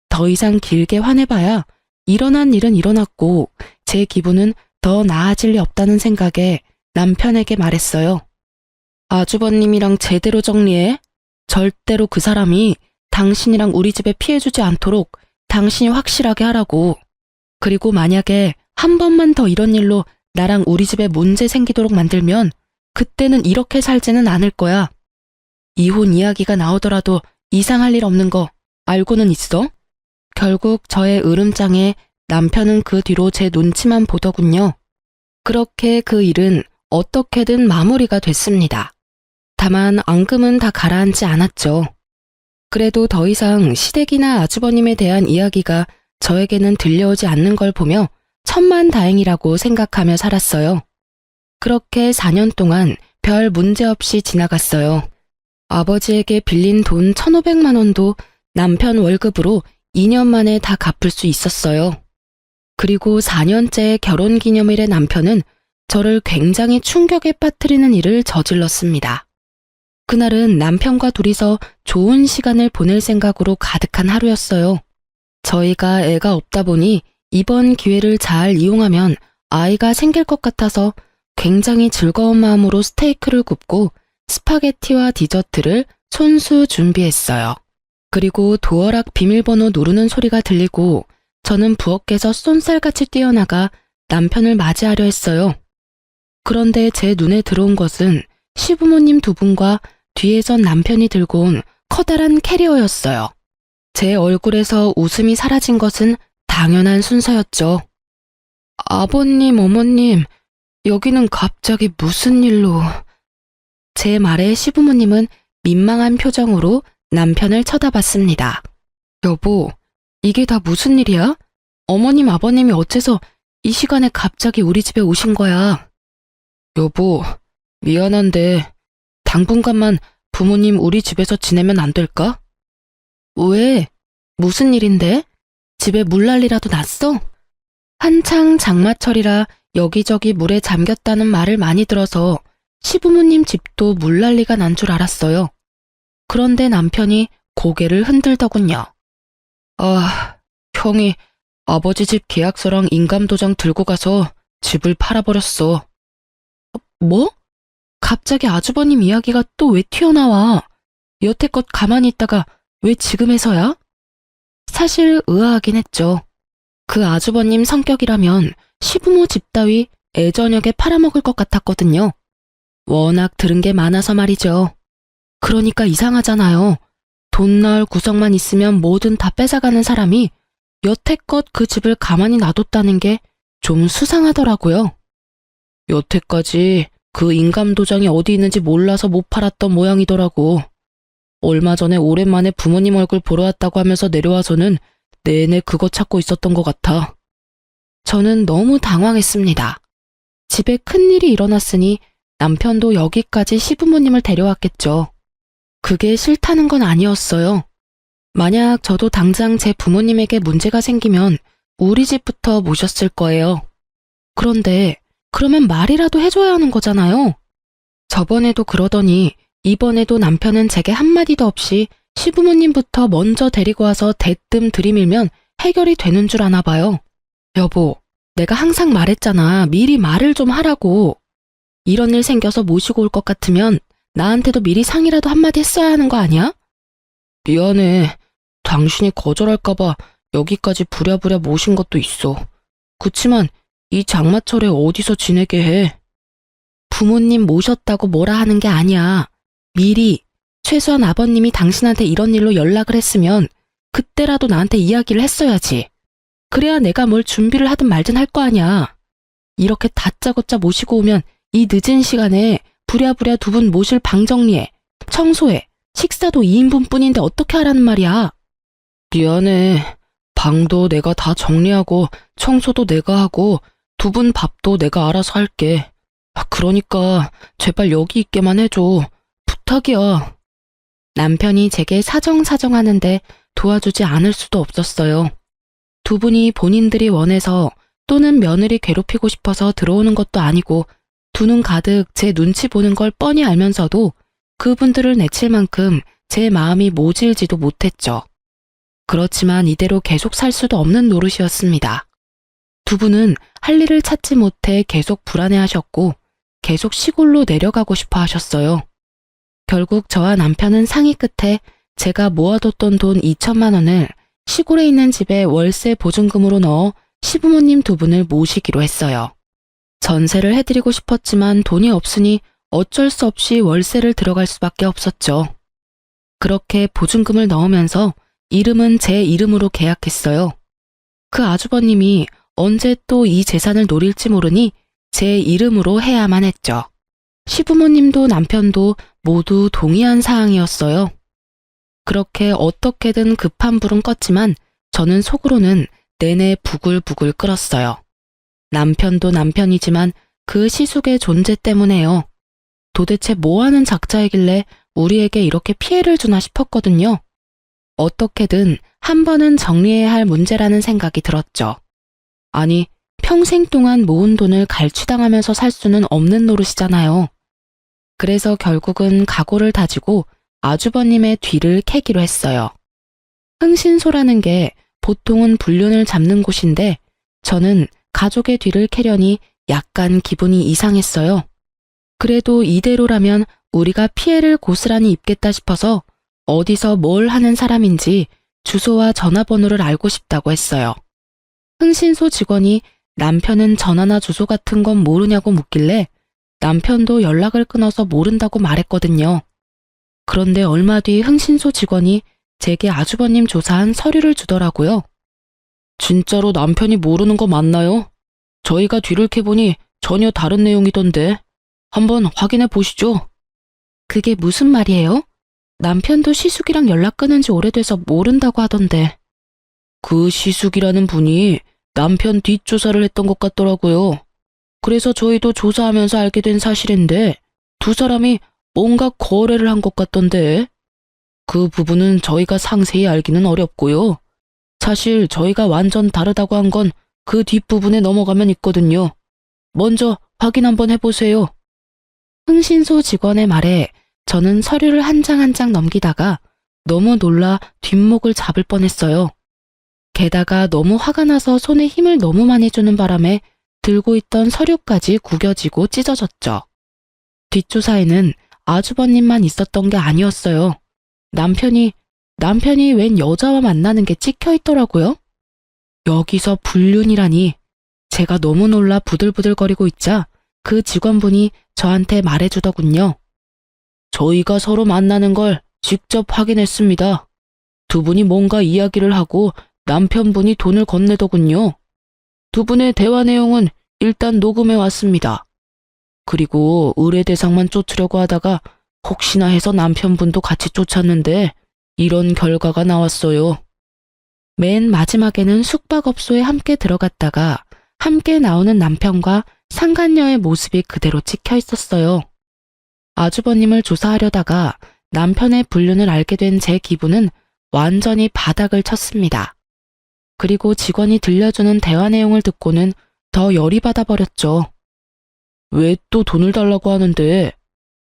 더 이상 길게 화내봐야 일어난 일은 일어났고 제 기분은 더 나아질 리 없다는 생각에 남편에게 말했어요. 아주버님이랑 제대로 정리해. 절대로 그 사람이 당신이랑 우리 집에 피해주지 않도록 당신이 확실하게 하라고. 그리고 만약에 한 번만 더 이런 일로 나랑 우리 집에 문제 생기도록 만들면 그때는 이렇게 살지는 않을 거야. 이혼 이야기가 나오더라도 이상할 일 없는 거 알고는 있어? 결국 저의 으름장에 남편은 그 뒤로 제 눈치만 보더군요. 그렇게 그 일은 어떻게든 마무리가 됐습니다. 다만 앙금은 다 가라앉지 않았죠. 그래도 더 이상 시댁이나 아주버님에 대한 이야기가 저에게는 들려오지 않는 걸 보며 천만다행이라고 생각하며 살았어요. 그렇게 4년 동안 별 문제 없이 지나갔어요. 아버지에게 빌린 돈 1,500만 원도 남편 월급으로 2년 만에 다 갚을 수 있었어요. 그리고 4년째 결혼 기념일에 남편은 저를 굉장히 충격에 빠뜨리는 일을 저질렀습니다. 그날은 남편과 둘이서 좋은 시간을 보낼 생각으로 가득한 하루였어요. 저희가 애가 없다 보니 이번 기회를 잘 이용하면 아이가 생길 것 같아서 굉장히 즐거운 마음으로 스테이크를 굽고 스파게티와 디저트를 손수 준비했어요. 그리고 도어락 비밀번호 누르는 소리가 들리고 저는 부엌에서 쏜살같이 뛰어나가 남편을 맞이하려 했어요. 그런데 제 눈에 들어온 것은 시부모님 두 분과 뒤에선 남편이 들고 온 커다란 캐리어였어요. 제 얼굴에서 웃음이 사라진 것은 당연한 순서였죠. 아버님, 어머님, 여기는 갑자기 무슨 일로... 제 말에 시부모님은 민망한 표정으로 남편을 쳐다봤습니다. 여보, 이게 다 무슨 일이야? 어머님, 아버님이 어째서 이 시간에 갑자기 우리 집에 오신 거야? 여보, 미안한데 당분간만 부모님 우리 집에서 지내면 안 될까? 왜? 무슨 일인데? 집에 물난리라도 났어? 한창 장마철이라 여기저기 물에 잠겼다는 말을 많이 들어서 시부모님 집도 물난리가 난 줄 알았어요. 그런데 남편이 고개를 흔들더군요. 아, 형이 아버지 집 계약서랑 인감도장 들고 가서 집을 팔아버렸어. 뭐? 갑자기 아주버님 이야기가 또 왜 튀어나와? 여태껏 가만히 있다가 왜 지금에서야? 사실 의아하긴 했죠. 그 아주버님 성격이라면 시부모 집 따위 애저녁에 팔아먹을 것 같았거든요. 워낙 들은 게 많아서 말이죠. 그러니까 이상하잖아요. 돈 나올 구석만 있으면 뭐든 다 뺏어가는 사람이 여태껏 그 집을 가만히 놔뒀다는 게 좀 수상하더라고요. 여태까지 그 인감도장이 어디 있는지 몰라서 못 팔았던 모양이더라고. 얼마 전에 오랜만에 부모님 얼굴 보러 왔다고 하면서 내려와서는 내내 그거 찾고 있었던 것 같아. 저는 너무 당황했습니다. 집에 큰일이 일어났으니 남편도 여기까지 시부모님을 데려왔겠죠. 그게 싫다는 건 아니었어요. 만약 저도 당장 제 부모님에게 문제가 생기면 우리 집부터 모셨을 거예요. 그런데 그러면 말이라도 해줘야 하는 거잖아요. 저번에도 그러더니 이번에도 남편은 제게 한마디도 없이 시부모님부터 먼저 데리고 와서 대뜸 들이밀면 해결이 되는 줄 아나 봐요. 여보, 내가 항상 말했잖아. 미리 말을 좀 하라고. 이런 일 생겨서 모시고 올 것 같으면 나한테도 미리 상의라도 한마디 했어야 하는 거 아니야? 미안해. 당신이 거절할까봐 여기까지 부랴부랴 모신 것도 있어. 그치만 이 장마철에 어디서 지내게 해? 부모님 모셨다고 뭐라 하는 게 아니야. 미리, 최소한 아버님이 당신한테 이런 일로 연락을 했으면 그때라도 나한테 이야기를 했어야지. 그래야 내가 뭘 준비를 하든 말든 할 거 아니야. 이렇게 다짜고짜 모시고 오면 이 늦은 시간에 부랴부랴 두 분 모실 방 정리해, 청소해, 식사도 2인분 뿐인데 어떻게 하라는 말이야. 미안해. 방도 내가 다 정리하고 청소도 내가 하고 두 분 밥도 내가 알아서 할게. 그러니까 제발 여기 있게만 해줘. 부탁이야. 남편이 제게 사정사정하는데 도와주지 않을 수도 없었어요. 두 분이 본인들이 원해서 또는 며느리 괴롭히고 싶어서 들어오는 것도 아니고 두 눈 가득 제 눈치 보는 걸 뻔히 알면서도 그분들을 내칠 만큼 제 마음이 모질지도 못했죠. 그렇지만 이대로 계속 살 수도 없는 노릇이었습니다. 두 분은 할 일을 찾지 못해 계속 불안해하셨고 계속 시골로 내려가고 싶어 하셨어요. 결국 저와 남편은 상의 끝에 제가 모아뒀던 돈 2천만 원을 시골에 있는 집에 월세 보증금으로 넣어 시부모님 두 분을 모시기로 했어요. 전세를 해드리고 싶었지만 돈이 없으니 어쩔 수 없이 월세를 들어갈 수밖에 없었죠. 그렇게 보증금을 넣으면서 이름은 제 이름으로 계약했어요. 그 아주버님이 언제 또 이 재산을 노릴지 모르니 제 이름으로 해야만 했죠. 시부모님도 남편도 모두 동의한 사항이었어요. 그렇게 어떻게든 급한 불은 껐지만 저는 속으로는 내내 부글부글 끓었어요. 남편도 남편이지만 그 시숙의 존재 때문에요. 도대체 뭐 하는 작자이길래 우리에게 이렇게 피해를 주나 싶었거든요. 어떻게든 한 번은 정리해야 할 문제라는 생각이 들었죠. 아니, 평생 동안 모은 돈을 갈취당하면서 살 수는 없는 노릇이잖아요. 그래서 결국은 각오를 다지고 아주버님의 뒤를 캐기로 했어요. 흥신소라는 게 보통은 불륜을 잡는 곳인데 저는 가족의 뒤를 캐려니 약간 기분이 이상했어요. 그래도 이대로라면 우리가 피해를 고스란히 입겠다 싶어서 어디서 뭘 하는 사람인지 주소와 전화번호를 알고 싶다고 했어요. 흥신소 직원이 남편은 전화나 주소 같은 건 모르냐고 묻길래 남편도 연락을 끊어서 모른다고 말했거든요. 그런데 얼마 뒤 흥신소 직원이 제게 아주버님 조사한 서류를 주더라고요. 진짜로 남편이 모르는 거 맞나요? 저희가 뒤를 캐보니 전혀 다른 내용이던데 한번 확인해 보시죠. 그게 무슨 말이에요? 남편도 시숙이랑 연락 끊은 지 오래돼서 모른다고 하던데. 그 시숙이라는 분이 남편 뒷조사를 했던 것 같더라고요. 그래서 저희도 조사하면서 알게 된 사실인데 두 사람이 뭔가 거래를 한 것 같던데. 그 부분은 저희가 상세히 알기는 어렵고요. 사실 저희가 완전 다르다고 한 건 그 뒷부분에 넘어가면 있거든요. 먼저 확인 한번 해보세요. 흥신소 직원의 말에 저는 서류를 한 장 한 장 넘기다가 너무 놀라 뒷목을 잡을 뻔했어요. 게다가 너무 화가 나서 손에 힘을 너무 많이 주는 바람에 들고 있던 서류까지 구겨지고 찢어졌죠. 뒷조사에는 아주버님만 있었던 게 아니었어요. 남편이 웬 여자와 만나는 게 찍혀 있더라고요. 여기서 불륜이라니. 제가 너무 놀라 부들부들거리고 있자 그 직원분이 저한테 말해주더군요. 저희가 서로 만나는 걸 직접 확인했습니다. 두 분이 뭔가 이야기를 하고 남편분이 돈을 건네더군요. 두 분의 대화 내용은 일단 녹음해 왔습니다. 그리고 의뢰 대상만 쫓으려고 하다가 혹시나 해서 남편분도 같이 쫓았는데 이런 결과가 나왔어요. 맨 마지막에는 숙박업소에 함께 들어갔다가 함께 나오는 남편과 상간녀의 모습이 그대로 찍혀 있었어요. 아주버님을 조사하려다가 남편의 불륜을 알게 된 제 기분은 완전히 바닥을 쳤습니다. 그리고 직원이 들려주는 대화 내용을 듣고는 더 열이 받아버렸죠. 왜 또 돈을 달라고 하는데?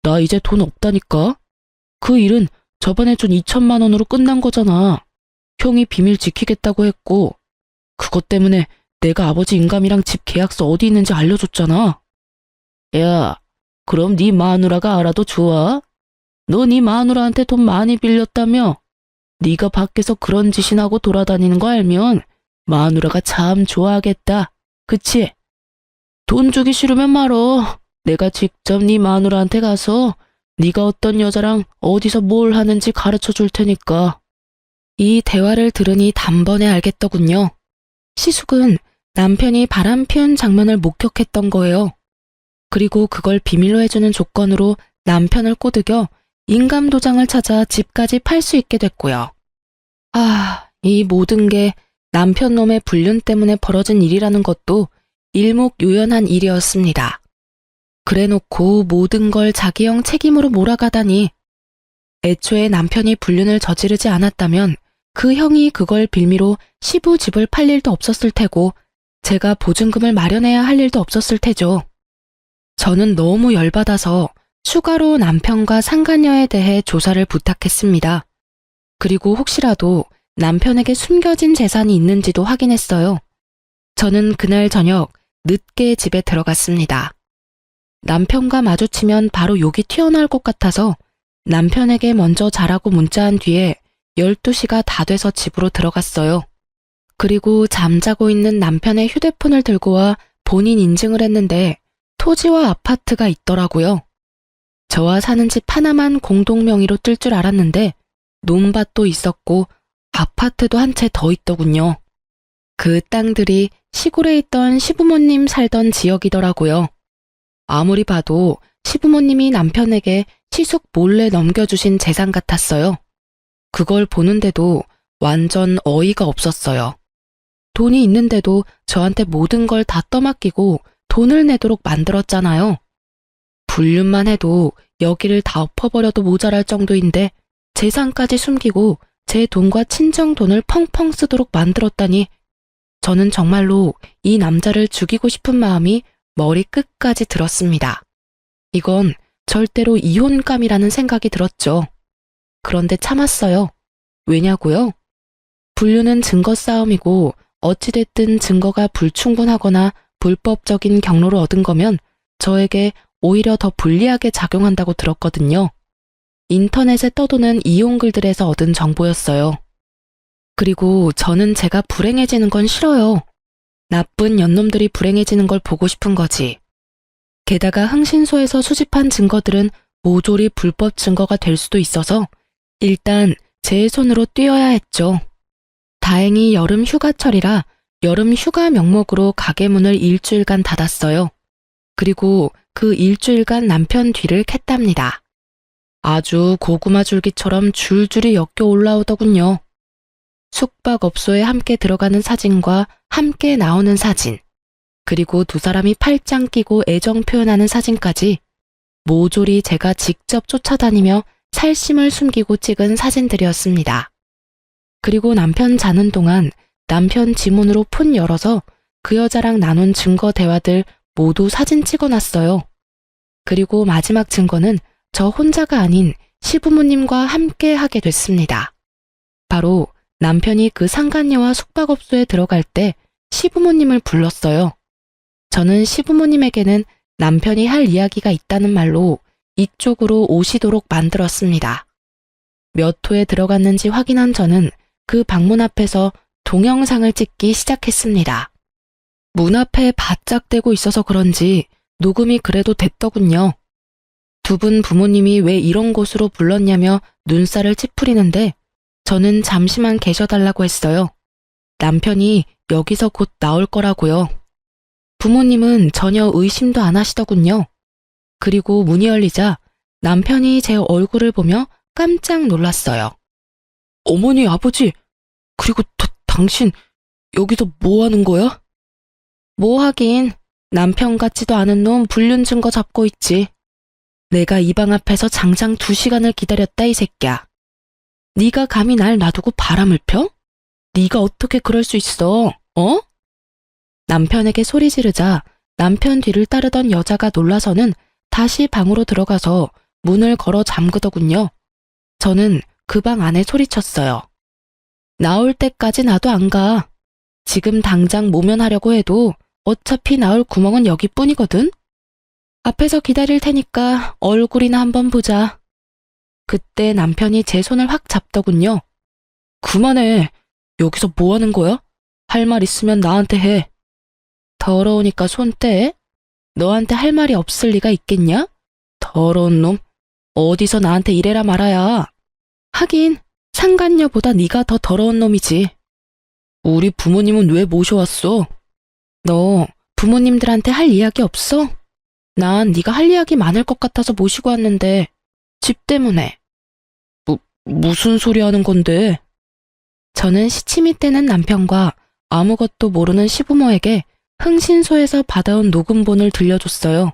나 이제 돈 없다니까? 그 일은 저번에 준 2천만 원으로 끝난 거잖아. 형이 비밀 지키겠다고 했고 그것 때문에 내가 아버지 인감이랑 집 계약서 어디 있는지 알려줬잖아. 야, 그럼 네 마누라가 알아도 좋아? 너 네 마누라한테 돈 많이 빌렸다며? 네가 밖에서 그런 짓이나 하고 돌아다니는 거 알면 마누라가 참 좋아하겠다. 그치? 돈 주기 싫으면 말어. 내가 직접 네 마누라한테 가서 네가 어떤 여자랑 어디서 뭘 하는지 가르쳐 줄 테니까. 이 대화를 들으니 단번에 알겠더군요. 시숙은 남편이 바람 피운 장면을 목격했던 거예요. 그리고 그걸 비밀로 해주는 조건으로 남편을 꼬드겨 인감도장을 찾아 집까지 팔 수 있게 됐고요. 이 모든 게 남편 놈의 불륜 때문에 벌어진 일이라는 것도 일목요연한 일이었습니다. 그래놓고 모든 걸 자기 형 책임으로 몰아가다니. 애초에 남편이 불륜을 저지르지 않았다면 그 형이 그걸 빌미로 시부집을 팔 일도 없었을 테고 제가 보증금을 마련해야 할 일도 없었을 테죠. 저는 너무 열받아서 추가로 남편과 상간녀에 대해 조사를 부탁했습니다. 그리고 혹시라도 남편에게 숨겨진 재산이 있는지도 확인했어요. 저는 그날 저녁 늦게 집에 들어갔습니다. 남편과 마주치면 바로 욕이 튀어나올 것 같아서 남편에게 먼저 자라고 문자한 뒤에 12시가 다 돼서 집으로 들어갔어요. 그리고 잠자고 있는 남편의 휴대폰을 들고 와 본인 인증을 했는데 토지와 아파트가 있더라고요. 저와 사는 집 하나만 공동 명의로 뜰 줄 알았는데 논밭도 있었고 아파트도 한 채 더 있더군요. 그 땅들이 시골에 있던 시부모님 살던 지역이더라고요. 아무리 봐도 시부모님이 남편에게 시숙 몰래 넘겨주신 재산 같았어요. 그걸 보는데도 완전 어이가 없었어요. 돈이 있는데도 저한테 모든 걸 다 떠맡기고 돈을 내도록 만들었잖아요. 불륜만 해도 여기를 다 엎어버려도 모자랄 정도인데 재산까지 숨기고 제 돈과 친정 돈을 펑펑 쓰도록 만들었다니 저는 정말로 이 남자를 죽이고 싶은 마음이 머리 끝까지 들었습니다. 이건 절대로 이혼감이라는 생각이 들었죠. 그런데 참았어요. 왜냐고요? 분류는 증거 싸움이고 어찌됐든 증거가 불충분하거나 불법적인 경로를 얻은 거면 저에게 오히려 더 불리하게 작용한다고 들었거든요. 인터넷에 떠도는 이용 글들에서 얻은 정보였어요. 그리고 저는 제가 불행해지는 건 싫어요. 나쁜 연놈들이 불행해지는 걸 보고 싶은 거지. 게다가 흥신소에서 수집한 증거들은 모조리 불법 증거가 될 수도 있어서 일단 제 손으로 띄어야 했죠. 다행히 여름 휴가철이라 여름 휴가 명목으로 가게 문을 일주일간 닫았어요. 그리고 그 일주일간 남편 뒤를 캤답니다. 아주 고구마 줄기처럼 줄줄이 엮여 올라오더군요. 숙박업소에 함께 들어가는 사진과 함께 나오는 사진, 그리고 두 사람이 팔짱 끼고 애정 표현하는 사진까지 모조리 제가 직접 쫓아다니며 살심을 숨기고 찍은 사진들이었습니다. 그리고 남편 자는 동안 남편 지문으로 폰 열어서 그 여자랑 나눈 증거 대화들 모두 사진 찍어놨어요. 그리고 마지막 증거는 저 혼자가 아닌 시부모님과 함께 하게 됐습니다. 바로 남편이 그 상간녀와 숙박업소에 들어갈 때 시부모님을 불렀어요. 저는 시부모님에게는 남편이 할 이야기가 있다는 말로 이쪽으로 오시도록 만들었습니다. 몇 호에 들어갔는지 확인한 저는 그 방문 앞에서 동영상을 찍기 시작했습니다. 문 앞에 바짝 대고 있어서 그런지 녹음이 그래도 됐더군요. 두 분 부모님이 왜 이런 곳으로 불렀냐며 눈살을 찌푸리는데 저는 잠시만 계셔달라고 했어요. 남편이 여기서 곧 나올 거라고요. 부모님은 전혀 의심도 안 하시더군요. 그리고 문이 열리자 남편이 제 얼굴을 보며 깜짝 놀랐어요. 어머니, 아버지, 그리고 당신 여기서 뭐 하는 거야? 뭐 하긴, 남편 같지도 않은 놈 불륜 증거 잡고 있지. 내가 이 방 앞에서 장장 2시간을 기다렸다, 이 새끼야. 네가 감히 날 놔두고 바람을 펴? 네가 어떻게 그럴 수 있어, 어? 남편에게 소리 지르자 남편 뒤를 따르던 여자가 놀라서는 다시 방으로 들어가서 문을 걸어 잠그더군요. 저는 그 방 안에 소리쳤어요. 나올 때까지 나도 안 가. 지금 당장 모면하려고 해도 어차피 나올 구멍은 여기뿐이거든. 앞에서 기다릴 테니까 얼굴이나 한번 보자. 그때 남편이 제 손을 확 잡더군요. 그만해. 여기서 뭐 하는 거야? 할 말 있으면 나한테 해. 더러우니까 손 떼. 너한테 할 말이 없을 리가 있겠냐? 더러운 놈. 어디서 나한테 이래라 말아야. 하긴 상간녀보다 네가 더 더러운 놈이지. 우리 부모님은 왜 모셔왔어? 너 부모님들한테 할 이야기 없어? 난 네가 할 이야기 많을 것 같아서 모시고 왔는데 집 때문에. 무슨 소리 하는 건데? 저는 시치미 떼는 남편과 아무것도 모르는 시부모에게 흥신소에서 받아온 녹음본을 들려줬어요.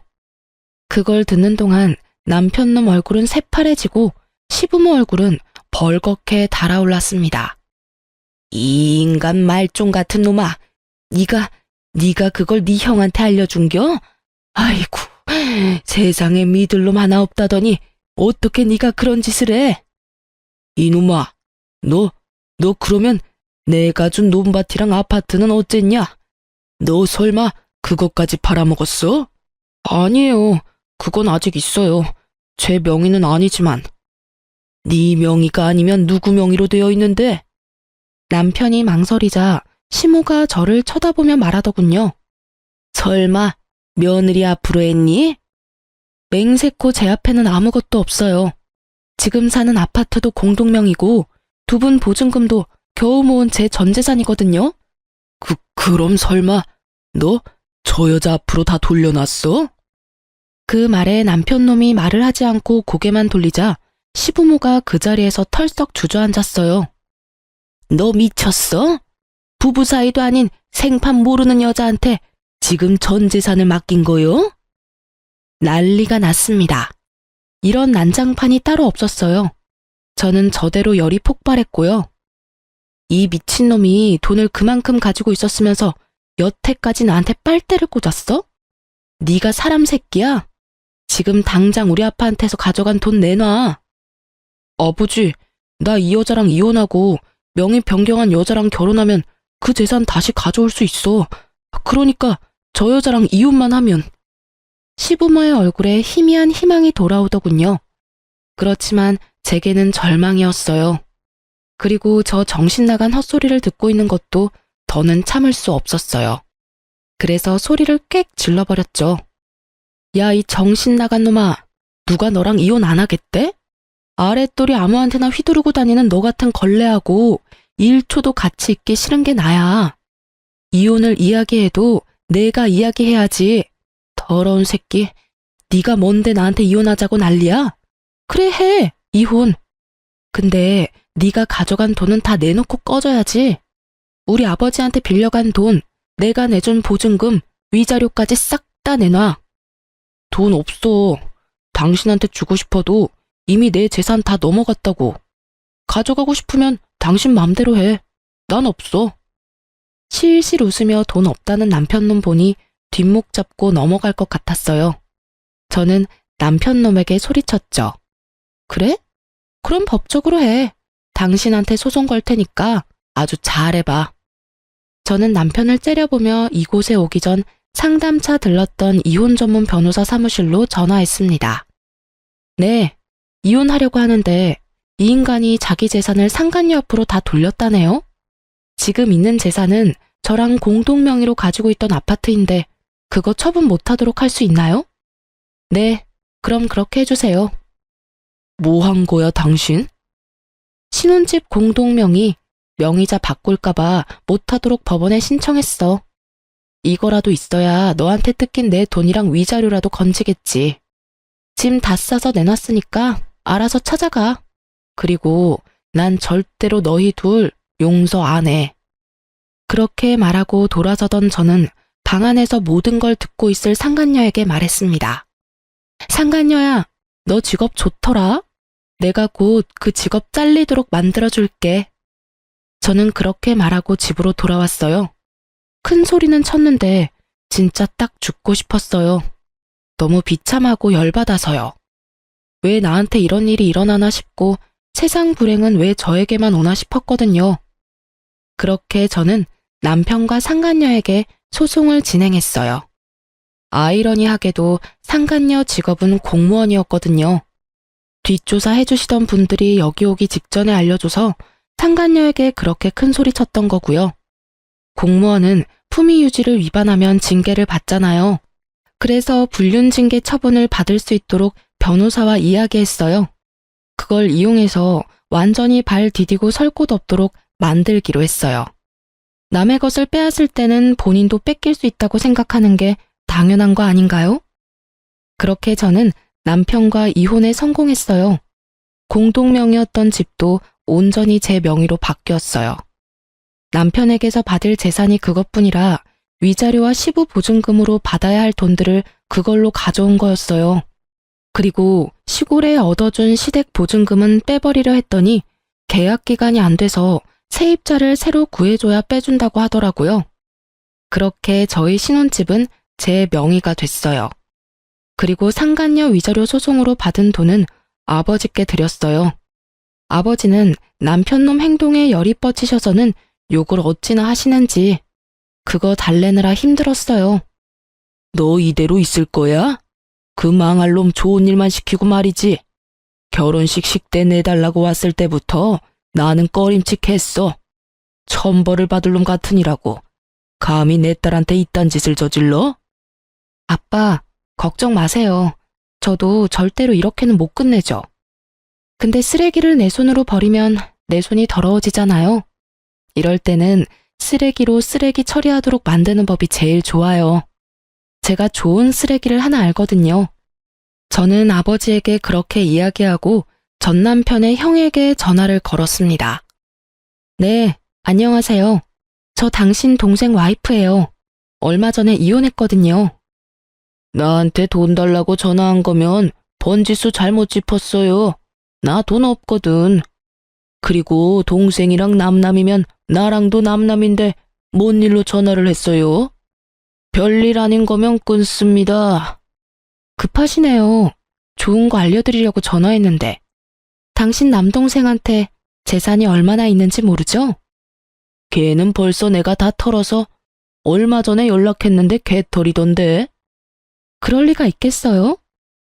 그걸 듣는 동안 남편놈 얼굴은 새파래지고 시부모 얼굴은 벌겋게 달아올랐습니다. 이 인간 말종 같은 놈아, 네가 그걸 네 형한테 알려준겨? 아이고, 세상에 믿을 놈 하나 없다더니 어떻게 네가 그런 짓을 해? 이놈아, 너 그러면 내가 준 논밭이랑 아파트는 어쨌냐? 너 설마 그것까지 팔아먹었어? 아니에요. 그건 아직 있어요. 제 명의는 아니지만. 네 명의가 아니면 누구 명의로 되어 있는데? 남편이 망설이자 시모가 저를 쳐다보며 말하더군요. 설마 며느리 앞으로 했니? 맹세코 제 앞에는 아무것도 없어요. 지금 사는 아파트도 공동명의고 두 분 보증금도 겨우 모은 제 전 재산이거든요. 그럼 설마 너 저 여자 앞으로 다 돌려놨어? 그 말에 남편놈이 말을 하지 않고 고개만 돌리자 시부모가 그 자리에서 털썩 주저앉았어요. 너 미쳤어? 부부 사이도 아닌 생판 모르는 여자한테 지금 전 재산을 맡긴 거요? 난리가 났습니다. 이런 난장판이 따로 없었어요. 저는 저대로 열이 폭발했고요. 이 미친놈이 돈을 그만큼 가지고 있었으면서 여태까지 나한테 빨대를 꽂았어? 네가 사람 새끼야? 지금 당장 우리 아빠한테서 가져간 돈 내놔. 아버지, 나 이 여자랑 이혼하고 명의 변경한 여자랑 결혼하면 그 재산 다시 가져올 수 있어. 그러니까 저 여자랑 이혼만 하면. 시부모의 얼굴에 희미한 희망이 돌아오더군요. 그렇지만 제게는 절망이었어요. 그리고 저 정신 나간 헛소리를 듣고 있는 것도 더는 참을 수 없었어요. 그래서 소리를 꽥 질러버렸죠. 야, 이 정신 나간 놈아. 누가 너랑 이혼 안 하겠대? 아랫돌이 아무한테나 휘두르고 다니는 너 같은 걸레하고 1초도 같이 있기 싫은 게 나야. 이혼을 이야기해도 내가 이야기해야지. 더러운 새끼. 네가 뭔데 나한테 이혼하자고 난리야? 그래 해. 이혼. 근데 네가 가져간 돈은 다 내놓고 꺼져야지. 우리 아버지한테 빌려간 돈, 내가 내준 보증금, 위자료까지 싹 다 내놔. 돈 없어. 당신한테 주고 싶어도 이미 내 재산 다 넘어갔다고. 가져가고 싶으면 당신 맘대로 해. 난 없어. 실실 웃으며 돈 없다는 남편놈 보니 뒷목 잡고 넘어갈 것 같았어요. 저는 남편놈에게 소리쳤죠. 그래? 그럼 법적으로 해. 당신한테 소송 걸 테니까 아주 잘해봐. 저는 남편을 째려보며 이곳에 오기 전 상담차 들렀던 이혼 전문 변호사 사무실로 전화했습니다. 네, 이혼하려고 하는데 이 인간이 자기 재산을 상간녀 앞으로 다 돌렸다네요. 지금 있는 재산은 저랑 공동 명의로 가지고 있던 아파트인데 그거 처분 못하도록 할 수 있나요? 네, 그럼 그렇게 해주세요. 뭐 한 거야, 당신? 신혼집 공동 명의, 명의자 바꿀까봐 못하도록 법원에 신청했어. 이거라도 있어야 너한테 뜯긴 내 돈이랑 위자료라도 건지겠지. 짐 다 싸서 내놨으니까 알아서 찾아가. 그리고 난 절대로 너희 둘 용서 안 해. 그렇게 말하고 돌아서던 저는 방 안에서 모든 걸 듣고 있을 상간녀에게 말했습니다. 상간녀야, 너 직업 좋더라? 내가 곧 그 직업 잘리도록 만들어줄게. 저는 그렇게 말하고 집으로 돌아왔어요. 큰 소리는 쳤는데 진짜 딱 죽고 싶었어요. 너무 비참하고 열받아서요. 왜 나한테 이런 일이 일어나나 싶고 세상 불행은 왜 저에게만 오나 싶었거든요. 그렇게 저는 남편과 상간녀에게 소송을 진행했어요. 아이러니하게도 상간녀 직업은 공무원이었거든요. 뒷조사 해주시던 분들이 여기 오기 직전에 알려줘서 상간녀에게 그렇게 큰 소리 쳤던 거고요. 공무원은 품위 유지를 위반하면 징계를 받잖아요. 그래서 불륜징계 처분을 받을 수 있도록 변호사와 이야기했어요. 그걸 이용해서 완전히 발 디디고 설 곳 없도록 만들기로 했어요. 남의 것을 빼앗을 때는 본인도 뺏길 수 있다고 생각하는 게 당연한 거 아닌가요? 그렇게 저는 남편과 이혼에 성공했어요. 공동명의였던 집도 온전히 제 명의로 바뀌었어요. 남편에게서 받을 재산이 그것뿐이라 위자료와 시부 보증금으로 받아야 할 돈들을 그걸로 가져온 거였어요. 그리고 시골에 얻어준 시댁 보증금은 빼버리려 했더니 계약 기간이 안 돼서 세입자를 새로 구해줘야 빼준다고 하더라고요. 그렇게 저희 신혼집은 제 명의가 됐어요. 그리고 상간녀 위자료 소송으로 받은 돈은 아버지께 드렸어요. 아버지는 남편놈 행동에 열이 뻗치셔서는 욕을 어찌나 하시는지 그거 달래느라 힘들었어요. 너 이대로 있을 거야? 그 망할 놈 좋은 일만 시키고 말이지. 결혼식 식대 내달라고 왔을 때부터 나는 꺼림칙했어. 천벌을 받을 놈 같으니라고. 감히 내 딸한테 이딴 짓을 저질러? 아빠, 걱정 마세요. 저도 절대로 이렇게는 못 끝내죠. 근데 쓰레기를 내 손으로 버리면 내 손이 더러워지잖아요. 이럴 때는 쓰레기로 쓰레기 처리하도록 만드는 법이 제일 좋아요. 제가 좋은 쓰레기를 하나 알거든요. 저는 아버지에게 그렇게 이야기하고 전 남편의 형에게 전화를 걸었습니다. 네, 안녕하세요. 저 당신 동생 와이프예요. 얼마 전에 이혼했거든요. 나한테 돈 달라고 전화한 거면 번지수 잘못 짚었어요. 나 돈 없거든. 그리고 동생이랑 남남이면 나랑도 남남인데 뭔 일로 전화를 했어요? 별일 아닌 거면 끊습니다. 급하시네요. 좋은 거 알려드리려고 전화했는데. 당신 남동생한테 재산이 얼마나 있는지 모르죠? 걔는 벌써 내가 다 털어서 얼마 전에 연락했는데 개털이던데. 그럴 리가 있겠어요?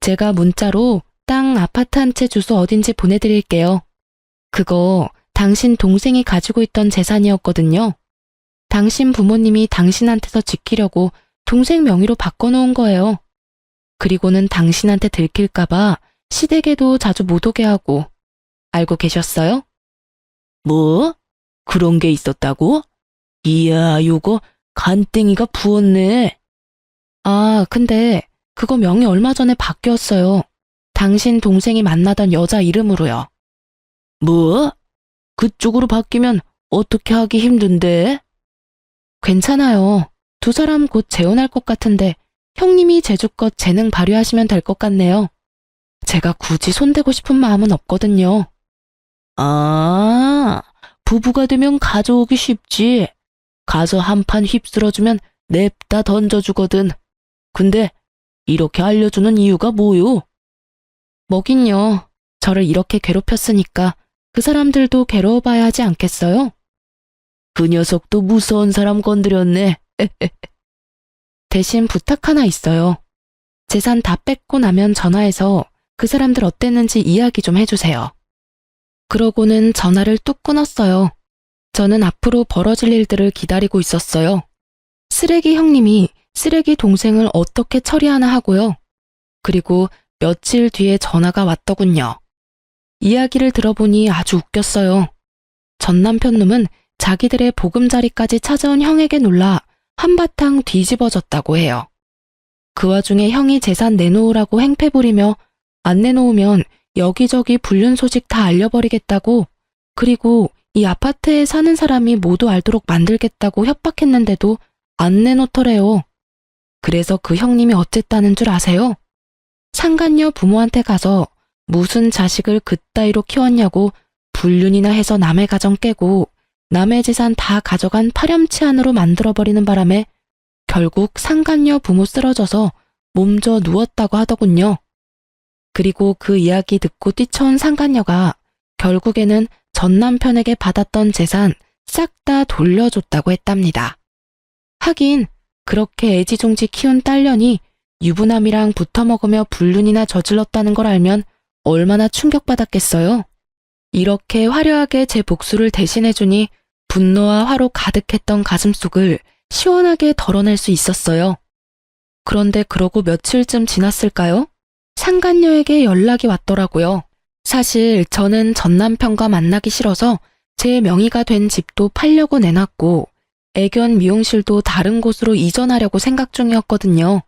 제가 문자로 땅 아파트 한 채 주소 어딘지 보내드릴게요. 그거 당신 동생이 가지고 있던 재산이었거든요. 당신 부모님이 당신한테서 지키려고 동생 명의로 바꿔놓은 거예요. 그리고는 당신한테 들킬까봐 시댁에도 자주 못 오게 하고. 알고 계셨어요? 뭐? 그런 게 있었다고? 이야, 요거 간땡이가 부었네. 아, 근데 그거 명의 얼마 전에 바뀌었어요. 당신 동생이 만나던 여자 이름으로요. 뭐? 그쪽으로 바뀌면 어떻게 하기 힘든데? 괜찮아요. 두 사람 곧 재혼할 것 같은데 형님이 제주껏 재능 발휘하시면 될 것 같네요. 제가 굳이 손대고 싶은 마음은 없거든요. 아, 부부가 되면 가져오기 쉽지. 가서 한 판 휩쓸어주면 냅다 던져주거든. 근데 이렇게 알려주는 이유가 뭐요? 뭐긴요. 저를 이렇게 괴롭혔으니까 그 사람들도 괴로워봐야 하지 않겠어요? 그 녀석도 무서운 사람 건드렸네. 대신 부탁 하나 있어요. 재산 다 뺏고 나면 전화해서 그 사람들 어땠는지 이야기 좀 해주세요. 그러고는 전화를 뚝 끊었어요. 저는 앞으로 벌어질 일들을 기다리고 있었어요. 쓰레기 형님이 쓰레기 동생을 어떻게 처리하나 하고요. 그리고 며칠 뒤에 전화가 왔더군요. 이야기를 들어보니 아주 웃겼어요. 전 남편 놈은 자기들의 보금자리까지 찾아온 형에게 놀라 한바탕 뒤집어졌다고 해요. 그 와중에 형이 재산 내놓으라고 행패 부리며 안 내놓으면 여기저기 불륜 소식 다 알려버리겠다고, 그리고 이 아파트에 사는 사람이 모두 알도록 만들겠다고 협박했는데도 안 내놓더래요. 그래서 그 형님이 어쨌다는 줄 아세요? 상간녀 부모한테 가서 무슨 자식을 그따위로 키웠냐고 불륜이나 해서 남의 가정 깨고 남의 재산 다 가져간 파렴치한으로 만들어버리는 바람에 결국 상간녀 부모 쓰러져서 몸져 누웠다고 하더군요. 그리고 그 이야기 듣고 뛰쳐온 상간녀가 결국에는 전 남편에게 받았던 재산 싹 다 돌려줬다고 했답니다. 하긴 그렇게 애지중지 키운 딸년이 유부남이랑 붙어먹으며 불륜이나 저질렀다는 걸 알면 얼마나 충격받았겠어요. 이렇게 화려하게 제 복수를 대신해주니 분노와 화로 가득했던 가슴속을 시원하게 덜어낼 수 있었어요. 그런데 그러고 며칠쯤 지났을까요? 상간녀에게 연락이 왔더라고요. 사실 저는 전 남편과 만나기 싫어서 제 명의가 된 집도 팔려고 내놨고 애견 미용실도 다른 곳으로 이전하려고 생각 중이었거든요.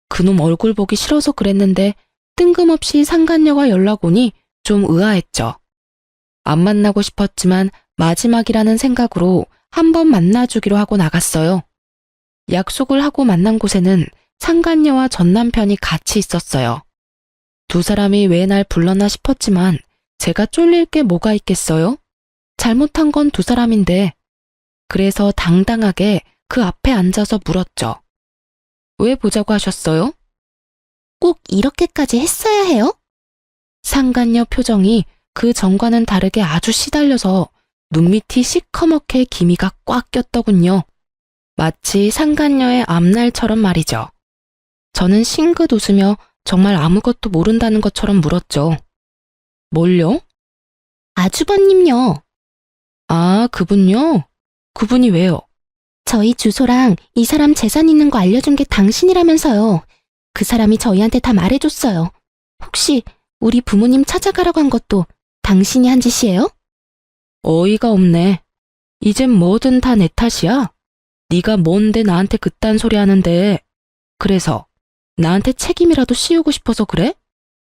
그놈 얼굴 보기 싫어서 그랬는데 뜬금없이 상간녀가 연락 오니 좀 의아했죠. 안 만나고 싶었지만 마지막이라는 생각으로 한번 만나주기로 하고 나갔어요. 약속을 하고 만난 곳에는 상간녀와 전 남편이 같이 있었어요. 두 사람이 왜 날 불렀나 싶었지만 제가 쫄릴 게 뭐가 있겠어요? 잘못한 건 두 사람인데. 그래서 당당하게 그 앞에 앉아서 물었죠. 왜 보자고 하셨어요? 꼭 이렇게까지 했어야 해요? 상간녀 표정이 그 전과는 다르게 아주 시달려서 눈밑이 시커멓게 기미가 꽉 꼈더군요. 마치 상간녀의 앞날처럼 말이죠. 저는 싱긋 웃으며 정말 아무것도 모른다는 것처럼 물었죠. 뭘요? 아주버님요. 아, 그분요? 그분이 왜요? 저희 주소랑 이 사람 재산 있는 거 알려준 게 당신이라면서요. 그 사람이 저희한테 다 말해줬어요. 혹시 우리 부모님 찾아가라고 한 것도 당신이 한 짓이에요? 어이가 없네. 이젠 뭐든 다 내 탓이야? 네가 뭔데 나한테 그딴 소리 하는데. 그래서 나한테 책임이라도 씌우고 싶어서 그래?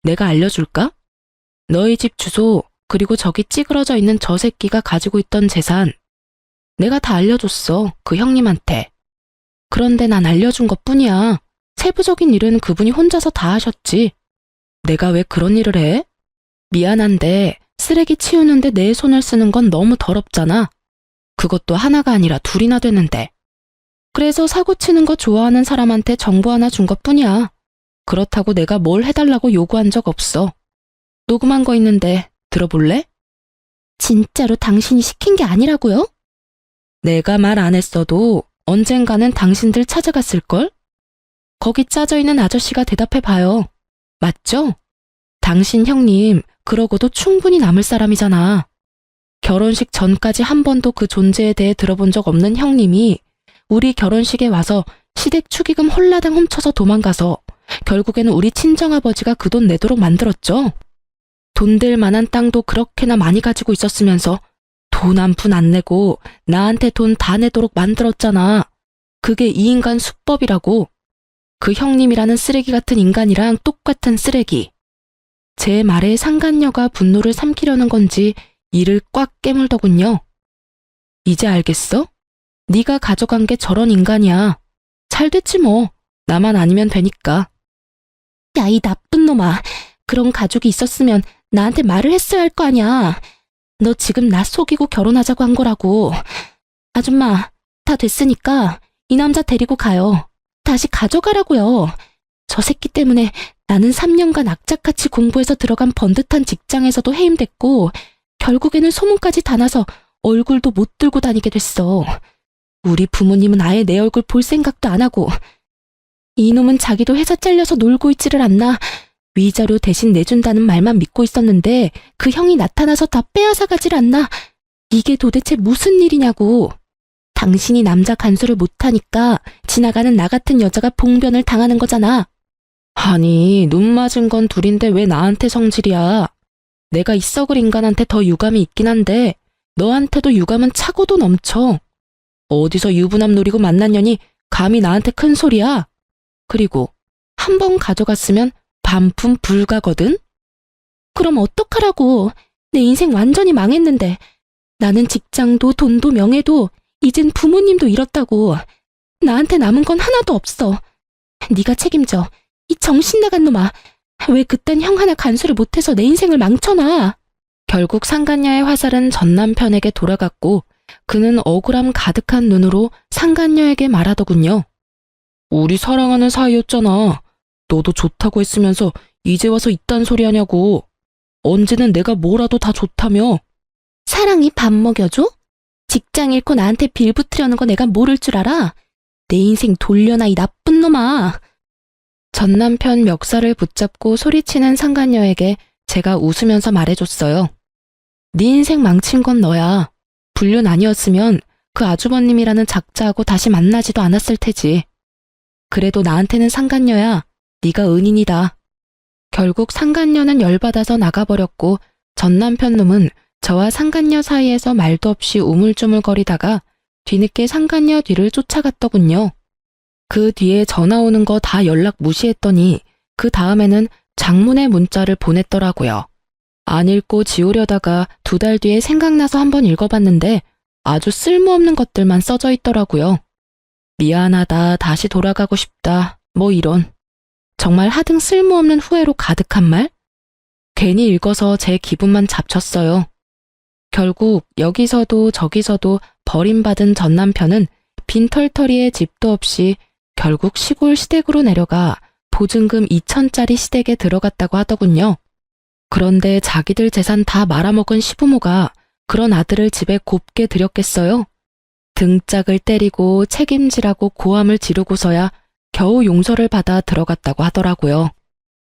내가 알려줄까? 너희 집 주소, 그리고 저기 찌그러져 있는 저 새끼가 가지고 있던 재산. 내가 다 알려줬어, 그 형님한테. 그런데 난 알려준 것뿐이야. 세부적인 일은 그분이 혼자서 다 하셨지. 내가 왜 그런 일을 해? 미안한데 쓰레기 치우는데 내 손을 쓰는 건 너무 더럽잖아. 그것도 하나가 아니라 둘이나 되는데. 그래서 사고 치는 거 좋아하는 사람한테 정보 하나 준 것뿐이야. 그렇다고 내가 뭘 해달라고 요구한 적 없어. 녹음한 거 있는데 들어볼래? 진짜로 당신이 시킨 게 아니라고요? 내가 말 안 했어도 언젠가는 당신들 찾아갔을걸? 거기 짜져있는 아저씨가 대답해봐요. 맞죠? 당신 형님 그러고도 충분히 남을 사람이잖아. 결혼식 전까지 한 번도 그 존재에 대해 들어본 적 없는 형님이 우리 결혼식에 와서 시댁 축의금 홀라당 훔쳐서 도망가서 결국에는 우리 친정아버지가 그 돈 내도록 만들었죠. 돈 될 만한 땅도 그렇게나 많이 가지고 있었으면서 돈 한 푼 안 내고 나한테 돈 다 내도록 만들었잖아. 그게 이 인간 수법이라고. 그 형님이라는 쓰레기 같은 인간이랑 똑같은 쓰레기. 제 말에 상간녀가 분노를 삼키려는 건지 이를 꽉 깨물더군요. 이제 알겠어? 네가 가져간 게 저런 인간이야. 잘 됐지 뭐. 나만 아니면 되니까. 야, 이 나쁜 놈아. 그런 가족이 있었으면 나한테 말을 했어야 할 거 아니야. 너 지금 나 속이고 결혼하자고 한 거라고. 아줌마, 다 됐으니까 이 남자 데리고 가요. 다시 가져가라고요. 저 새끼 때문에 나는 3년간 악착같이 공부해서 들어간 번듯한 직장에서도 해임됐고 결국에는 소문까지 다 나서 얼굴도 못 들고 다니게 됐어. 우리 부모님은 아예 내 얼굴 볼 생각도 안 하고 이놈은 자기도 회사 잘려서 놀고 있지를 않나. 위자료 대신 내준다는 말만 믿고 있었는데 그 형이 나타나서 다 빼앗아 가질 않나. 이게 도대체 무슨 일이냐고. 당신이 남자 간수를 못하니까 지나가는 나 같은 여자가 봉변을 당하는 거잖아. 아니, 눈 맞은 건 둘인데 왜 나한테 성질이야. 내가 이 썩을 인간한테 더 유감이 있긴 한데 너한테도 유감은 차고도 넘쳐. 어디서 유부남 노리고 만난 년이 감히 나한테 큰 소리야. 그리고 한 번 가져갔으면 반품 불가거든? 그럼 어떡하라고. 내 인생 완전히 망했는데. 나는 직장도 돈도 명예도 이젠 부모님도 잃었다고. 나한테 남은 건 하나도 없어. 네가 책임져. 이 정신 나간 놈아. 왜 그딴 형 하나 간수를 못해서 내 인생을 망쳐놔. 결국 상간녀의 화살은 전 남편에게 돌아갔고 그는 억울함 가득한 눈으로 상간녀에게 말하더군요. 우리 사랑하는 사이였잖아. 너도 좋다고 했으면서 이제 와서 이딴 소리 하냐고. 언제는 내가 뭐라도 다 좋다며. 사랑이 밥 먹여줘? 직장 잃고 나한테 빌붙으려는 거 내가 모를 줄 알아? 내 인생 돌려놔 이 나쁜 놈아. 전 남편 멱살을 붙잡고 소리치는 상간녀에게 제가 웃으면서 말해줬어요. 네 인생 망친 건 너야. 불륜 아니었으면 그 아주버님이라는 작자하고 다시 만나지도 않았을 테지. 그래도 나한테는 상간녀야. 네가 은인이다. 결국 상간녀는 열받아서 나가버렸고 전 남편 놈은 저와 상간녀 사이에서 말도 없이 우물쭈물거리다가 뒤늦게 상간녀 뒤를 쫓아갔더군요. 그 뒤에 전화 오는 거 다 연락 무시했더니 그 다음에는 장문의 문자를 보냈더라고요. 안 읽고 지우려다가 2달 뒤에 생각나서 한번 읽어봤는데 아주 쓸모없는 것들만 써져 있더라고요. 미안하다, 다시 돌아가고 싶다, 뭐 이런. 정말 하등 쓸모없는 후회로 가득한 말? 괜히 읽어서 제 기분만 잡쳤어요. 결국 여기서도 저기서도 버림받은 전 남편은 빈털터리에 집도 없이 결국 시골 시댁으로 내려가 보증금 2천짜리 시댁에 들어갔다고 하더군요. 그런데 자기들 재산 다 말아먹은 시부모가 그런 아들을 집에 곱게 들였겠어요? 등짝을 때리고 책임지라고 고함을 지르고서야 겨우 용서를 받아 들어갔다고 하더라고요.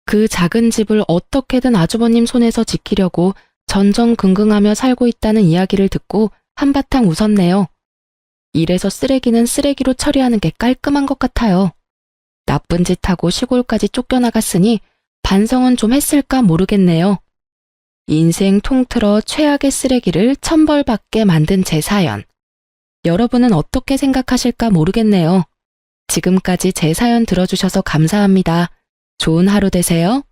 그 작은 집을 어떻게든 아주버님 손에서 지키려고 전전긍긍하며 살고 있다는 이야기를 듣고 한바탕 웃었네요. 이래서 쓰레기는 쓰레기로 처리하는 게 깔끔한 것 같아요. 나쁜 짓 하고 시골까지 쫓겨나갔으니 반성은 좀 했을까 모르겠네요. 인생 통틀어 최악의 쓰레기를 천벌받게 만든 제 사연. 여러분은 어떻게 생각하실까 모르겠네요. 지금까지 제 사연 들어주셔서 감사합니다. 좋은 하루 되세요.